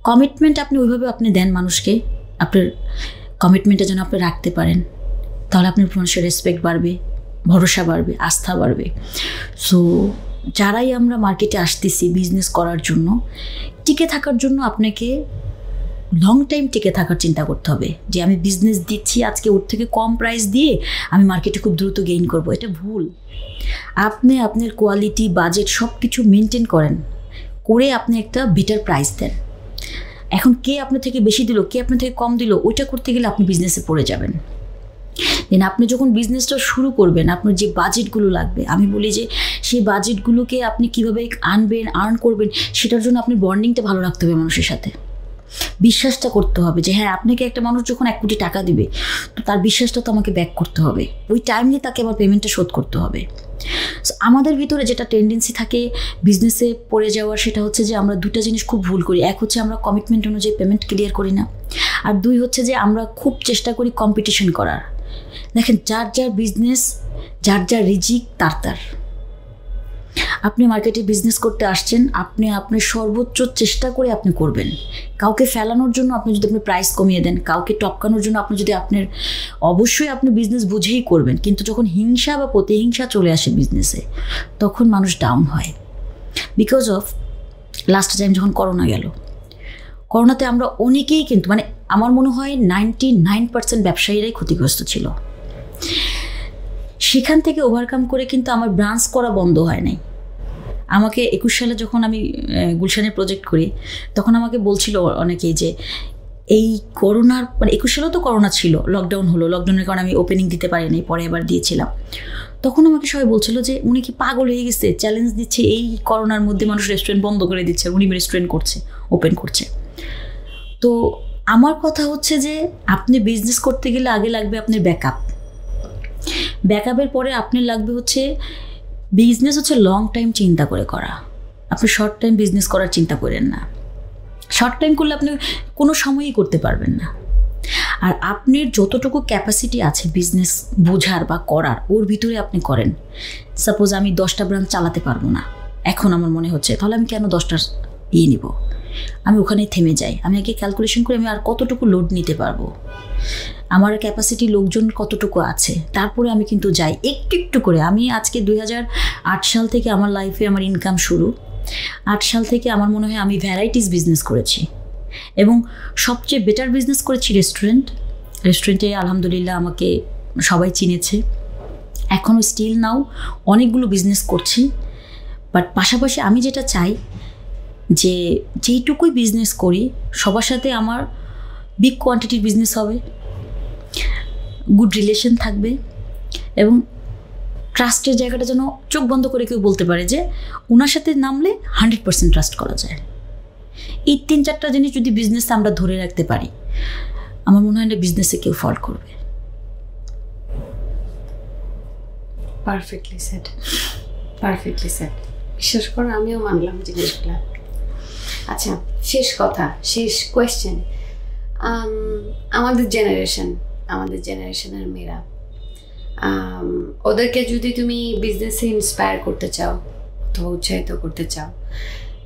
কমিটমেন্ট আপনি ওইভাবে আপনি দেন মানুষকে, আপনার কমিটমেন্টটা যেন আপনি রাখতে পারেন, তাহলে আপনার মানুষের রেসপেক্ট বাড়বে, ভরসা বাড়বে, আস্থা বাড়বে। সো যারাই আমরা মার্কেটে আসতেছি বিজনেস করার জন্য, টিকে থাকার জন্য আপনাকে লং টাইম টিকে থাকার চিন্তা করতে হবে। যে আমি বিজনেস দিচ্ছি আজকে, ওর থেকে কম প্রাইস দিয়ে আমি মার্কেটে খুব দ্রুত গেইন করব, এটা ভুল। আপনি আপনার কোয়ালিটি, বাজেট সব কিছু মেনটেন করেন, করে আপনি একটা বেটার প্রাইস দেন। এখন কে আপনার থেকে বেশি দিল, কে আপনার থেকে কম দিল, ওইটা করতে গেলে আপনি বিজনেসে পড়ে যাবেন। দেন আপনি যখন বিজনেসটা শুরু করবেন, আপনার যে বাজেটগুলো লাগবে, আমি বলি যে সেই বাজেটগুলোকে আপনি কীভাবে আনবেন, আর্ন করবেন, সেটার জন্য আপনি বন্ডিংটা ভালো রাখতে হবে মানুষের সাথে। বিশ্বাসটা করতে হবে যে হ্যাঁ, আপনাকে একটা মানুষ যখন 1 কোটি টাকা দিবে, তো তার বিশ্বাসটা তো আমাকে ব্যাক করতে হবে, ওই টাইমলি তাকে আবার পেমেন্টটা শোধ করতে হবে। আমাদের ভিতরে যেটা টেন্ডেন্সি থাকে বিজনেসে পড়ে যাওয়ার, সেটা হচ্ছে যে আমরা দুটো জিনিস খুব ভুল করি। এক হচ্ছে আমরা কমিটমেন্ট অনুযায়ী পেমেন্ট ক্লিয়ার করি না, আর 2 হচ্ছে যে আমরা খুব চেষ্টা করি কম্পিটিশন করার। দেখেন, যার যার বিজনেস, যার যার রিজিক তার। আপনি মার্কেটে বিজনেস করতে আসছেন, আপনি আপনার সর্বোচ্চ চেষ্টা করে আপনি করবেন। কাউকে ফেলানোর জন্য আপনি যদি আপনি প্রাইস কমিয়ে দেন, কাউকে টপকানোর জন্য আপনি যদি আপনার, অবশ্যই আপনি বিজনেস বুঝেই করবেন, কিন্তু যখন হিংসা বা প্রতিহিংসা চলে আসে বিজনেসে, তখন মানুষ ডাউন হয়। বিকজ অফ লাস্ট টাইম যখন করোনা গেল, করোনাতে আমরা অনেকেই কিন্তু, মানে আমার মনে হয় 99% ব্যবসায়ীরাই ক্ষতিগ্রস্ত ছিল। সেখান থেকে ওভারকাম করে কিন্তু আমার ব্রাঞ্চ করা বন্ধ হয় নাই। আমাকে 21 সালে যখন আমি গুলশানের প্রজেক্ট করি, তখন আমাকে বলছিল অনেকেই যে এই করোনার, মানে 21 সালেও তো করোনা ছিল, লকডাউন হলো, লকডাউনের কারণে আমি ওপেনিং দিতে পারিনি, পরে এবার দিয়েছিলাম। তখন আমাকে সবাই বলছিল যে উনি কি পাগল হয়ে গেছে, চ্যালেঞ্জ দিচ্ছে, এই করোনার মধ্যে মানুষ রেস্টুরেন্ট বন্ধ করে দিচ্ছে, উনি রেস্টুরেন্ট করছে, ওপেন করছে। তো আমার কথা হচ্ছে যে আপনি বিজনেস করতে গেলে আগে লাগবে আপনার ব্যাকআপের পরে আপনার লাগবে হচ্ছে, বিজনেস হচ্ছে লং টাইম চিন্তা করে করা। আপনি শর্ট টাইম বিজনেস করার চিন্তা করেন না। শর্ট টাইম করলে আপনি কোনো সময়ই করতে পারবেন না। আর আপনার যতটুকু ক্যাপাসিটি আছে বিজনেস বোঝার বা করার, ওর ভিতরে আপনি করেন। সাপোজ আমি 10টা ব্রাঞ্চ চালাতে পারবো না, এখন আমার মনে হচ্ছে, তাহলে আমি কেন 10টা নিব, আমি ওখানেই থেমে যাই। আমি আগে ক্যালকুলেশন করে আমি আর কতটুকু লোড নিতে পারবো, আমার ক্যাপাসিটি লোকজন কতটুকু আছে, তারপরে আমি কিন্তু যাই একটু একটু করে। আমি আজকে 2008 সাল থেকে আমার লাইফে আমার ইনকাম শুরু। 8 সাল থেকে আমার মনে হয় আমি ভ্যারাইটিস বিজনেস করেছি এবং সবচেয়ে বেটার বিজনেস করেছি রেস্টুরেন্টে। আলহামদুলিল্লাহ আমাকে সবাই চিনেছে, এখনও স্টিল নাও অনেকগুলো বিজনেস করছি। বাট পাশাপাশি আমি যেটা চাই যে যেইটুকুই বিজনেস করি সবার সাথে আমার বিগ কোয়ান্টিটির বিজনেস হবে, গুড রিলেশন থাকবে এবং ট্রাস্টের জায়গাটা যেন চোখ বন্ধ করে কেউ বলতে পারে যে ওনার সাথে নামলে 100% ট্রাস্ট করা যায়। এই 3-4টা জিনিস যদি বিজনেসে আমরা ধরে রাখতে পারি, আমার মনে হয় না বিজনেসে কেউ ফল করবে। Perfectly set. বিশ্বাস করো আমিও মানলাম জিনিসগুলো। আচ্ছা, শেষ কথা, শেষ কোয়েশ্চেন। আমাদের জেনারেশনের মেয়েরা, ওদেরকে যদি তুমি বিজনেসে ইন্সপায়ার করতে চাও অথবা উৎসাহিত করতে চাও,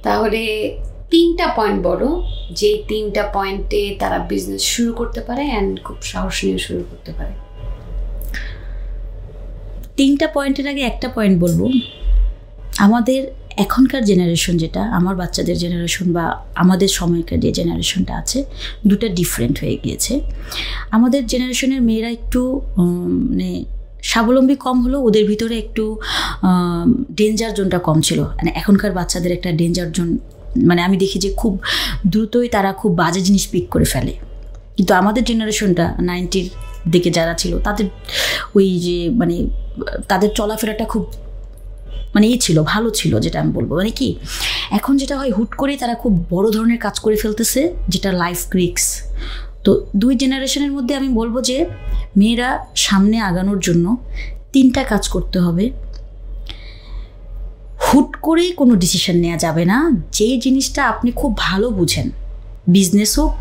তাহলে 3টা পয়েন্ট বলো, যে 3টা পয়েন্টে তারা বিজনেস শুরু করতে পারে অ্যান্ড খুব সাহস নিয়ে শুরু করতে পারে। 3টা পয়েন্টের আগে একটা পয়েন্ট বলবো, আমাদের এখনকার জেনারেশন, যেটা আমার বাচ্চাদের জেনারেশন বা আমাদের সময়কার যে জেনারেশনটা আছে, দুটো ডিফারেন্ট হয়ে গিয়েছে। আমাদের জেনারেশনের মেয়েরা একটু মানে স্বাবলম্বী কম হলেও ওদের ভিতরে একটু ডেঞ্জার জোনটা কম ছিল। মানে এখনকার বাচ্চাদের একটা ডেঞ্জার জোন, মানে আমি দেখি যে খুব দ্রুতই তারা খুব বাজে জিনিস পিক করে ফেলে। কিন্তু আমাদের জেনারেশনটা 90-র দিকে যারা ছিল, তাদের ওই যে মানে তাদের চলাফেরাটা খুব মানে ছিল, ভালো ছিল, যেটা আমি বলবো। মানে কি এখন যেটা হয়, হুট করে তারা খুব বড় ধরনের কাজ করে ফেলতেছে, যেটা লাইফ রিস্ক। তো দুই জেনারেশনের মধ্যে আমি বলবো যে মেয়েরা সামনে আগানোর জন্য 3টা কাজ করতে হবে। হুট করেই কোনো ডিসিশন নেওয়া যাবে না। যে জিনিসটা আপনি খুব ভালো বুঝেন, বিজনেস হোক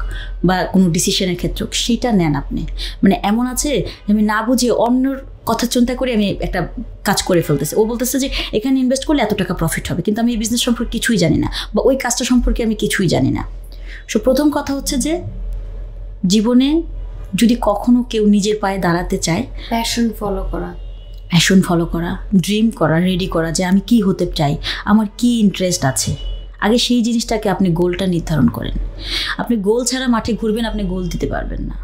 বা কোনো ডিসিশনের ক্ষেত্রে হোক, সেটা নেন আপনি। মানে এমন আছে আমি না বুঝে অন্যর কথা চিন্তা করে আমি একটা কাজ করে ফেলতেছি। ও বলতেছে যে এখানে ইনভেস্ট করলে এত টাকা প্রফিট হবে, কিন্তু আমি এই বিজনেস সম্পর্কে কিছুই জানি না বা ওই কাজটা সম্পর্কে আমি কিছুই জানি না। সো প্রথম কথা হচ্ছে যে জীবনে যদি কখনো কেউ নিজের পায়ে দাঁড়াতে চায়, প্যাশন ফলো করা, ড্রিম করা, রেডি করা যে আমি কি হতে চাই, আমার কি ইন্টারেস্ট আছে, আগে সেই জিনিসটাকে আপনি গোলটা নির্ধারণ করেন। আপনি গোল ছাড়া মাঠে ঘুরবেন, আপনি গোল দিতে পারবেন না।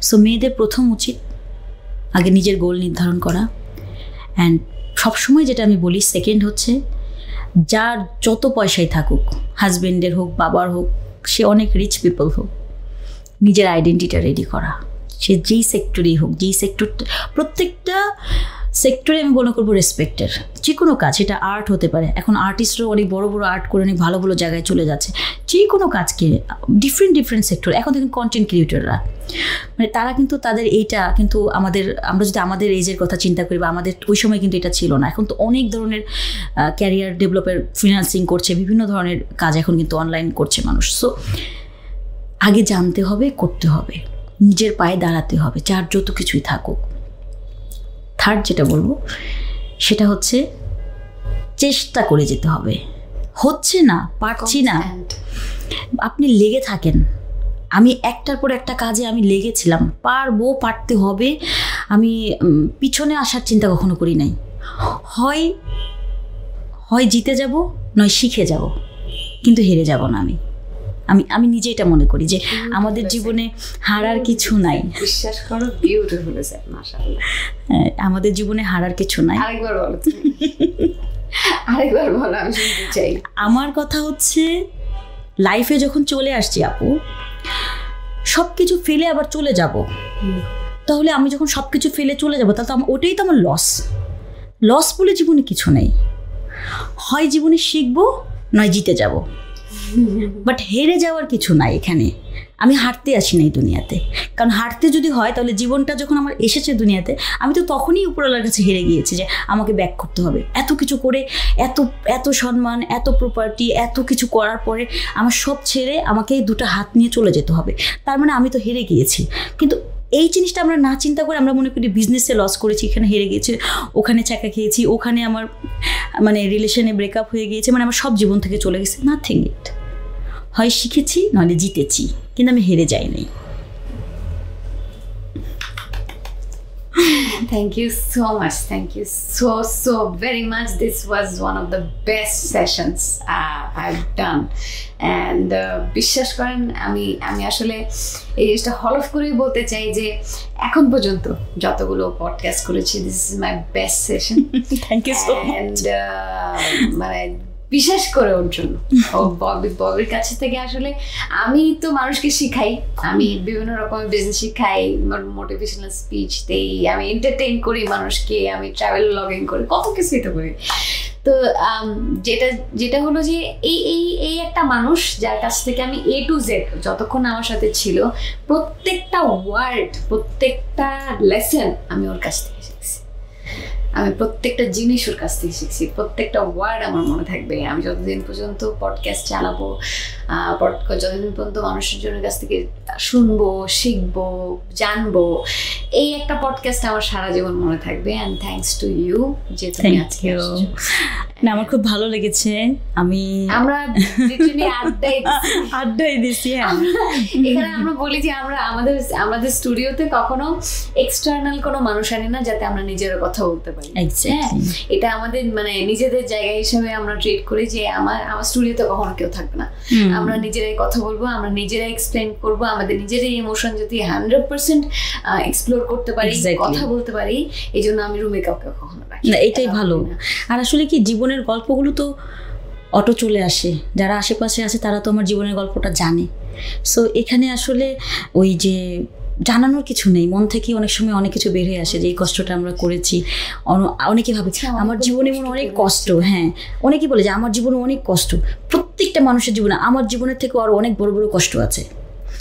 সো মেয়েদের প্রথম উচিত আগে নিজের গোল নির্ধারণ করা। অ্যান্ড সবসময় যেটা আমি বলি, সেকেন্ড হচ্ছে যার যত পয়সাই থাকুক, হাজব্যান্ডের হোক, বাবার হোক, সে অনেক রিচ পিপল হোক, নিজের আইডেন্টিটিটা রেডি করা। সে যেই সেক্টরেই হোক, প্রত্যেকটা সেক্টরে আমি মনে করবো রেসপেক্টের। যে কোনো কাজ, সেটা আর্ট হতে পারে, এখন আর্টিস্টরাও অনেক বড় বড় আর্ট করে অনেক ভালো ভালো জায়গায় চলে যাচ্ছে। যে কোনো কাজকে ডিফারেন্ট সেক্টর, এখন দেখুন কন্টেন্ট ক্রিয়েটররা, মানে তারা কিন্তু তাদের এইটা কিন্তু আমরা যদি আমাদের এজের কথা চিন্তা করি বা আমাদের ওই সময় কিন্তু এটা ছিল না। এখন তো অনেক ধরনের ক্যারিয়ার ডেভেলপের ফিনান্সিং করছে, বিভিন্ন ধরনের কাজ এখন কিন্তু অনলাইন করছে মানুষ। সো আগে জানতে হবে, করতে হবে, নিজের পায়ে দাঁড়াতে হবে, যার যত কিছুই থাকুক। থার্ড যেটা বলবো সেটা হচ্ছে চেষ্টা করে যেতে হবে। হচ্ছে না, পারছি না, আপনি লেগে থাকেন। আমি একটার পর একটা কাজে আমি লেগেছিলাম, পারতে হবে। আমি পিছনে আসার চিন্তা কখনো করি নাই। হয় জিতে যাব, নয় শিখে যাব, কিন্তু হেরে যাব না। আমি নিজে এটা মনে করি যে আমাদের জীবনে হারার কিছু নাই। বিশ্বাস করো, বিউটিফুল স্যার, মাশাআল্লাহ। আমাদের জীবনে হারার কিছু নাই। আরেকবার বলো, আমি শুনতে চাই। আমার কথা হচ্ছে, লাইফে যখন চলে আসছি আপু, সব কিছু ফেলে আবার চলে যাব, তাহলে আমি যখন সব কিছু ফেলে চলে যাব, তাহলে ওটাই তো আমার লস বলে জীবনে কিছু নেই। হয় জীবনে শিখবো, নয় জিতে যাব, বাট হেরে যাওয়ার কিছু নাই এখানে। আমি হারতে আসি না এই দুনিয়াতে, কারণ হারতে যদি হয় তাহলে জীবনটা যখন আমার এসেছে দুনিয়াতে, আমি তো তখনই উপরওয়ালার কাছে হেরে গিয়েছি যে আমাকে ব্যাক করতে হবে। এত কিছু করে, এত সম্মান, এত প্রপার্টি, এত কিছু করার পরে আমার সব ছেড়ে আমাকে 2টা হাত নিয়ে চলে যেতে হবে, তার মানে আমি তো হেরে গিয়েছি। কিন্তু এই জিনিসটা আমরা না চিন্তা করে আমরা মনে করি বিজনেসে লস করেছি, এখানে হেরে গিয়েছি, ওখানে চাকা খেয়েছি, ওখানে আমার মানে রিলেশনে ব্রেকআপ হয়ে গিয়েছে, মানে আমার সব জীবন থেকে চলে গেছে। নাথিং ইট। হয় শিখেছি নইলে জিতেছি, কিন্তু আমি হেরে যাইনি। Thank you so much. Thank you so very much. This was one of the best sessions I've done. And বিশ্বাস করেন আমি আসলে এই জিনিসটা হলফ করেই বলতে চাই যে এখন পর্যন্ত যতগুলো পডকাস্ট করেছি, this is my best session. Thank you so much. মানে বিশেষ করে ওর জন্য, ববির কাছে থেকে আসলে আমি তো মানুষকে শিখাই, আমি বিভিন্ন রকমের বিজনেস শিখাই, মোটিভেশনাল স্পিচ দেই, আমি এন্টারটেইন করি মানুষকে, আমি ট্রাভেল ব্লগিং করি, কত কিছুই তো করি। তো যেটা হলো যে এই একটা মানুষ যার কাছ থেকে আমি A to Z যতক্ষণ আমার সাথে ছিল, প্রত্যেকটা ওয়ার্ড, প্রত্যেকটা লেসন আমি ওর কাছ থেকে শিখছি। আমি প্রত্যেকটা জিনিস ওর কাছ থেকে শিখছি, প্রত্যেকটা ওয়ার্ড আমার মনে থাকবে। আমি যতদিন পর্যন্ত পডকাস্ট চালাবো, যতদিন পর্যন্ত মানুষের জন্য কাছ থেকে শুনবো, শিখবো, জানবো, এই একটা পডকাস্ট আমার সারা জীবন মনে থাকবে। অ্যান্ড থ্যাঙ্কস টু ইউ যে তুমি আজকে আসছো। না, আমার খুব ভালো লেগেছে। আমরা আড্ডাই দিছি। এখানে আমরা বলি যে আমরা আমাদের স্টুডিওতে কখনো এক্সটার্নাল কোনো মানুষ আনি না, যাতে আমরা নিজের কথা বলতে পারি। এটা আমাদের মানে নিজেদের জায়গা হিসেবে আমরা ট্রিট করি যে আমার স্টুডিওতে কখনো কেউ থাকবে না, আমরা নিজেরাই কথা বলবো, আমরা নিজেরাই এক্সপ্লেন করবো, আমাদের নিজেরাই ইমোশন যদি 100% এক্সপ্লোর করতে পারি, কথা বলতে পারি। এই জন্য আমি রুমে কাউকে কখনো রাখি না, এটাই ভালো। আর আসলে কি, জীবনের গল্পগুলো তো অটো চলে আসে, যারা আশেপাশে আছে তারা তো আমার জীবনের গল্পটা জানে। সো এখানে আসলে ওই যে জানানোর কিছু নেই, মন থেকে অনেক সময় অনেক কিছু বের হয়ে আসে যে এই কষ্টটা আমরা করেছি। অনেকে ভাবে আমার জীবনে মনে অনেক কষ্ট, হ্যাঁ অনেকেই বলে যে আমার জীবনে অনেক কষ্ট। প্রত্যেকটা মানুষের জীবনে, আমার জীবনের থেকে আরও অনেক বড় বড় কষ্ট আছে।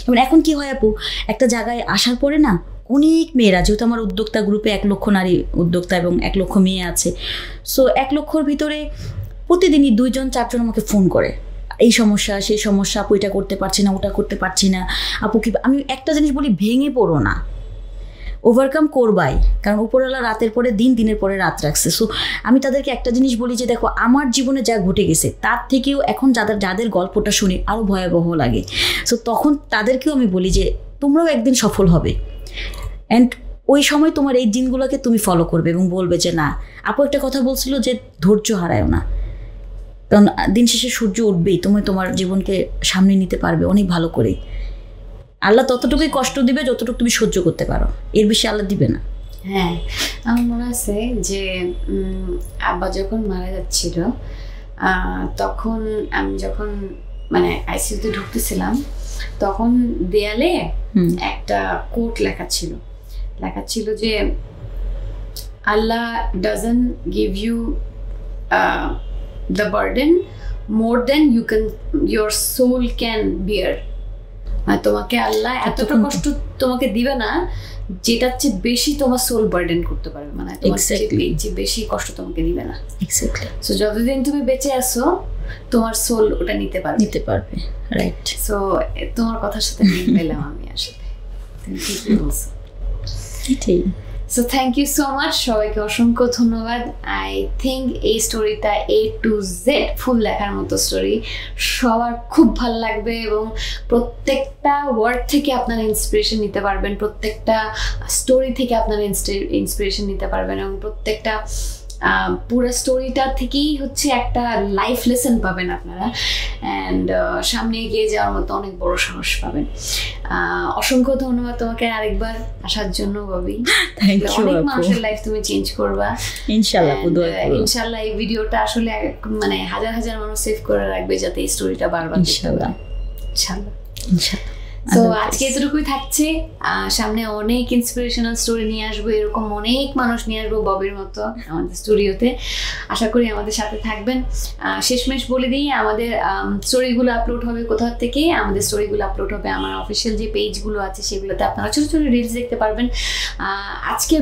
এবং এখন কি হয় আপু, একটা জায়গায় আসার পরে না অনেক মেয়েরা, যেহেতু আমার উদ্যোক্তা গ্রুপে 1 লক্ষ নারী উদ্যোক্তা এবং 1 লক্ষ মেয়ে আছে, সো 1 লক্ষর ভিতরে প্রতিদিনই 2-4জন আমাকে ফোন করে, এই সমস্যা সেই সমস্যা, আপু এটা করতে পারছি না, ওটা করতে পারছি না, আপু কি। আমি একটা জিনিস বলি, ভেঙে পড়ো না, ওভারকাম করবাই, কারণ উপরওয়ালা রাতের পরে দিন, দিনের পরে রাত রাখছে। সো আমি তাদেরকে একটা জিনিস বলি যে দেখো, আমার জীবনে যা ঘটে গেছে তার থেকেও এখন যাদের গল্পটা শুনে আরও ভয়াবহ লাগে। সো তখন তাদেরকেও আমি বলি যে তোমরাও একদিন সফল হবে, অ্যান্ড ওই সময় তোমার এই দিনগুলোকে তুমি ফলো করবে এবং বলবে যে না, আপু একটা কথা বলছিল যে ধৈর্য হারায়ও না, কারণ দিন শেষে সূর্য উঠবেই, তুমি তোমার জীবনকে সামনে নিতে পারবে অনেক ভালো করে। আল্লাহ ততটুকুই কষ্ট দিবে যতটুকু তুমি সহ্য করতে পারো, এর বেশি আল্লাহ দিবে না। হ্যাঁ, আমার মনে আছে যে আব্বা যখন মারা যাচ্ছিল, তখন আমি যখন মানে আইসিইউতে ঢুকতেছিলাম, তখন দেয়ালে একটা কোট লেখা ছিল যে আল্লাহ doesn't give you the burden more than your soul can bear. তোমাকে আল্লাহ এতটা কষ্ট তোমাকে দিবে না যেটার চেয়ে বেশি তোমার সোল বার্ডেন করতে পারবে, মানে তোমার যে বেশি কষ্ট তোমাকে দিবে না। এক্স্যাক্টলি। সো যতদিন তুমি বেঁচে আছো তোমার সোল ওটা নিতে পারবে। রাইট। সো তোমার কথার সাথে মিল পেলাম আমি আসলে, তুমি ঠিকই বলছো। এটাই। So thank you so much, সবাইকে অসংখ্য ধন্যবাদ। আই থিঙ্ক এই স্টোরিটা A to Z ফুল দেখার মতো স্টোরি, সবার খুব ভালো লাগবে এবং প্রত্যেকটা ওয়ার্ড থেকে আপনারা ইন্সপিরেশন নিতে পারবেন, প্রত্যেকটা স্টোরি থেকে আপনারা ইন্সপিরেশন নিতে পারবেন এবং প্রত্যেকটা পুরো স্টোরিটা থেকেই হচ্ছে একটা লাইফ লেসন পাবেন আপনারা, অ্যান্ড সামনে এগিয়ে যাওয়ার মতো অনেক বড় সাহস পাবেন। অসংখ্য ধন্যবাদ তোমাকে আরেকবার আসার জন্য ববি। অনেক মানুষের লাইফ তুমি চেঞ্জ করবা ইনশাল্লাহ। এই ভিডিওটা আসলে মানে হাজার হাজার মানুষ সেভ করে রাখবে যাতে এই স্টোরিটা বারবার ইনশাল্লাহ। তো আজকে এতটুকুই থাকছে, সামনে অনেক ইন্সপিরেশনাল স্টোরি নিয়ে আসবো, এরকম অনেক মানুষ নিয়ে আসবো ববির মতো আমাদের স্টুডিওতে। আশা করি আমাদের সাথে থাকবেন। শেষমেশ বলে দিই, আমাদের স্টোরিগুলো আপলোড হবে কোথা থেকে, আমাদের স্টোরিগুলো আপলোড হবে আমার অফিসিয়াল যে পেজগুলো আছে সেগুলোতে, আপনারা ছোটো ছোটো রিলস দেখতে পারবেন। আজকে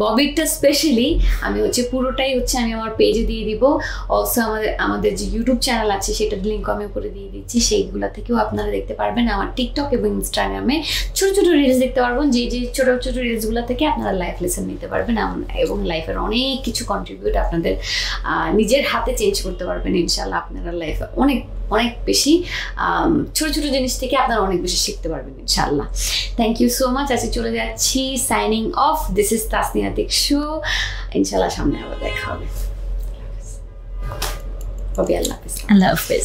ববিরটা স্পেশালি আমি পুরোটাই আমি আমার পেজে দিয়ে দিব। অলসো আমাদের যে ইউটিউব চ্যানেল আছে সেটার লিঙ্ক আমি উপরে দিয়ে দিচ্ছি, সেইগুলো থেকেও আপনারা দেখতে পারবেন। আমার আমার টিকটক এবং ইনস্টাগ্রামে ছোটো ছোটো রিলস দেখতে পারবেন, যে ছোটো ছোটো রিলসগুলো থেকে আপনারা লাইফ লেসন নিতে পারবেন এবং লাইফের অনেক কিছু কন্ট্রিবিউট আপনাদের নিজের হাতে চেঞ্জ করতে পারবেন ইনশাল্লাহ। আপনারা লাইফে অনেক অনেক বেশি ছোটো ছোটো জিনিস থেকে আপনারা অনেক বেশি শিখতে পারবেন ইনশাল্লাহ। Thank you so much. আজকে চলে যাচ্ছি, signing off. This is Tasnia Tikshu. ইনশাল্লাহ সামনে আবার দেখা হবে। আল্লাহ হাফেজ। আল্লাহ হাফেজ।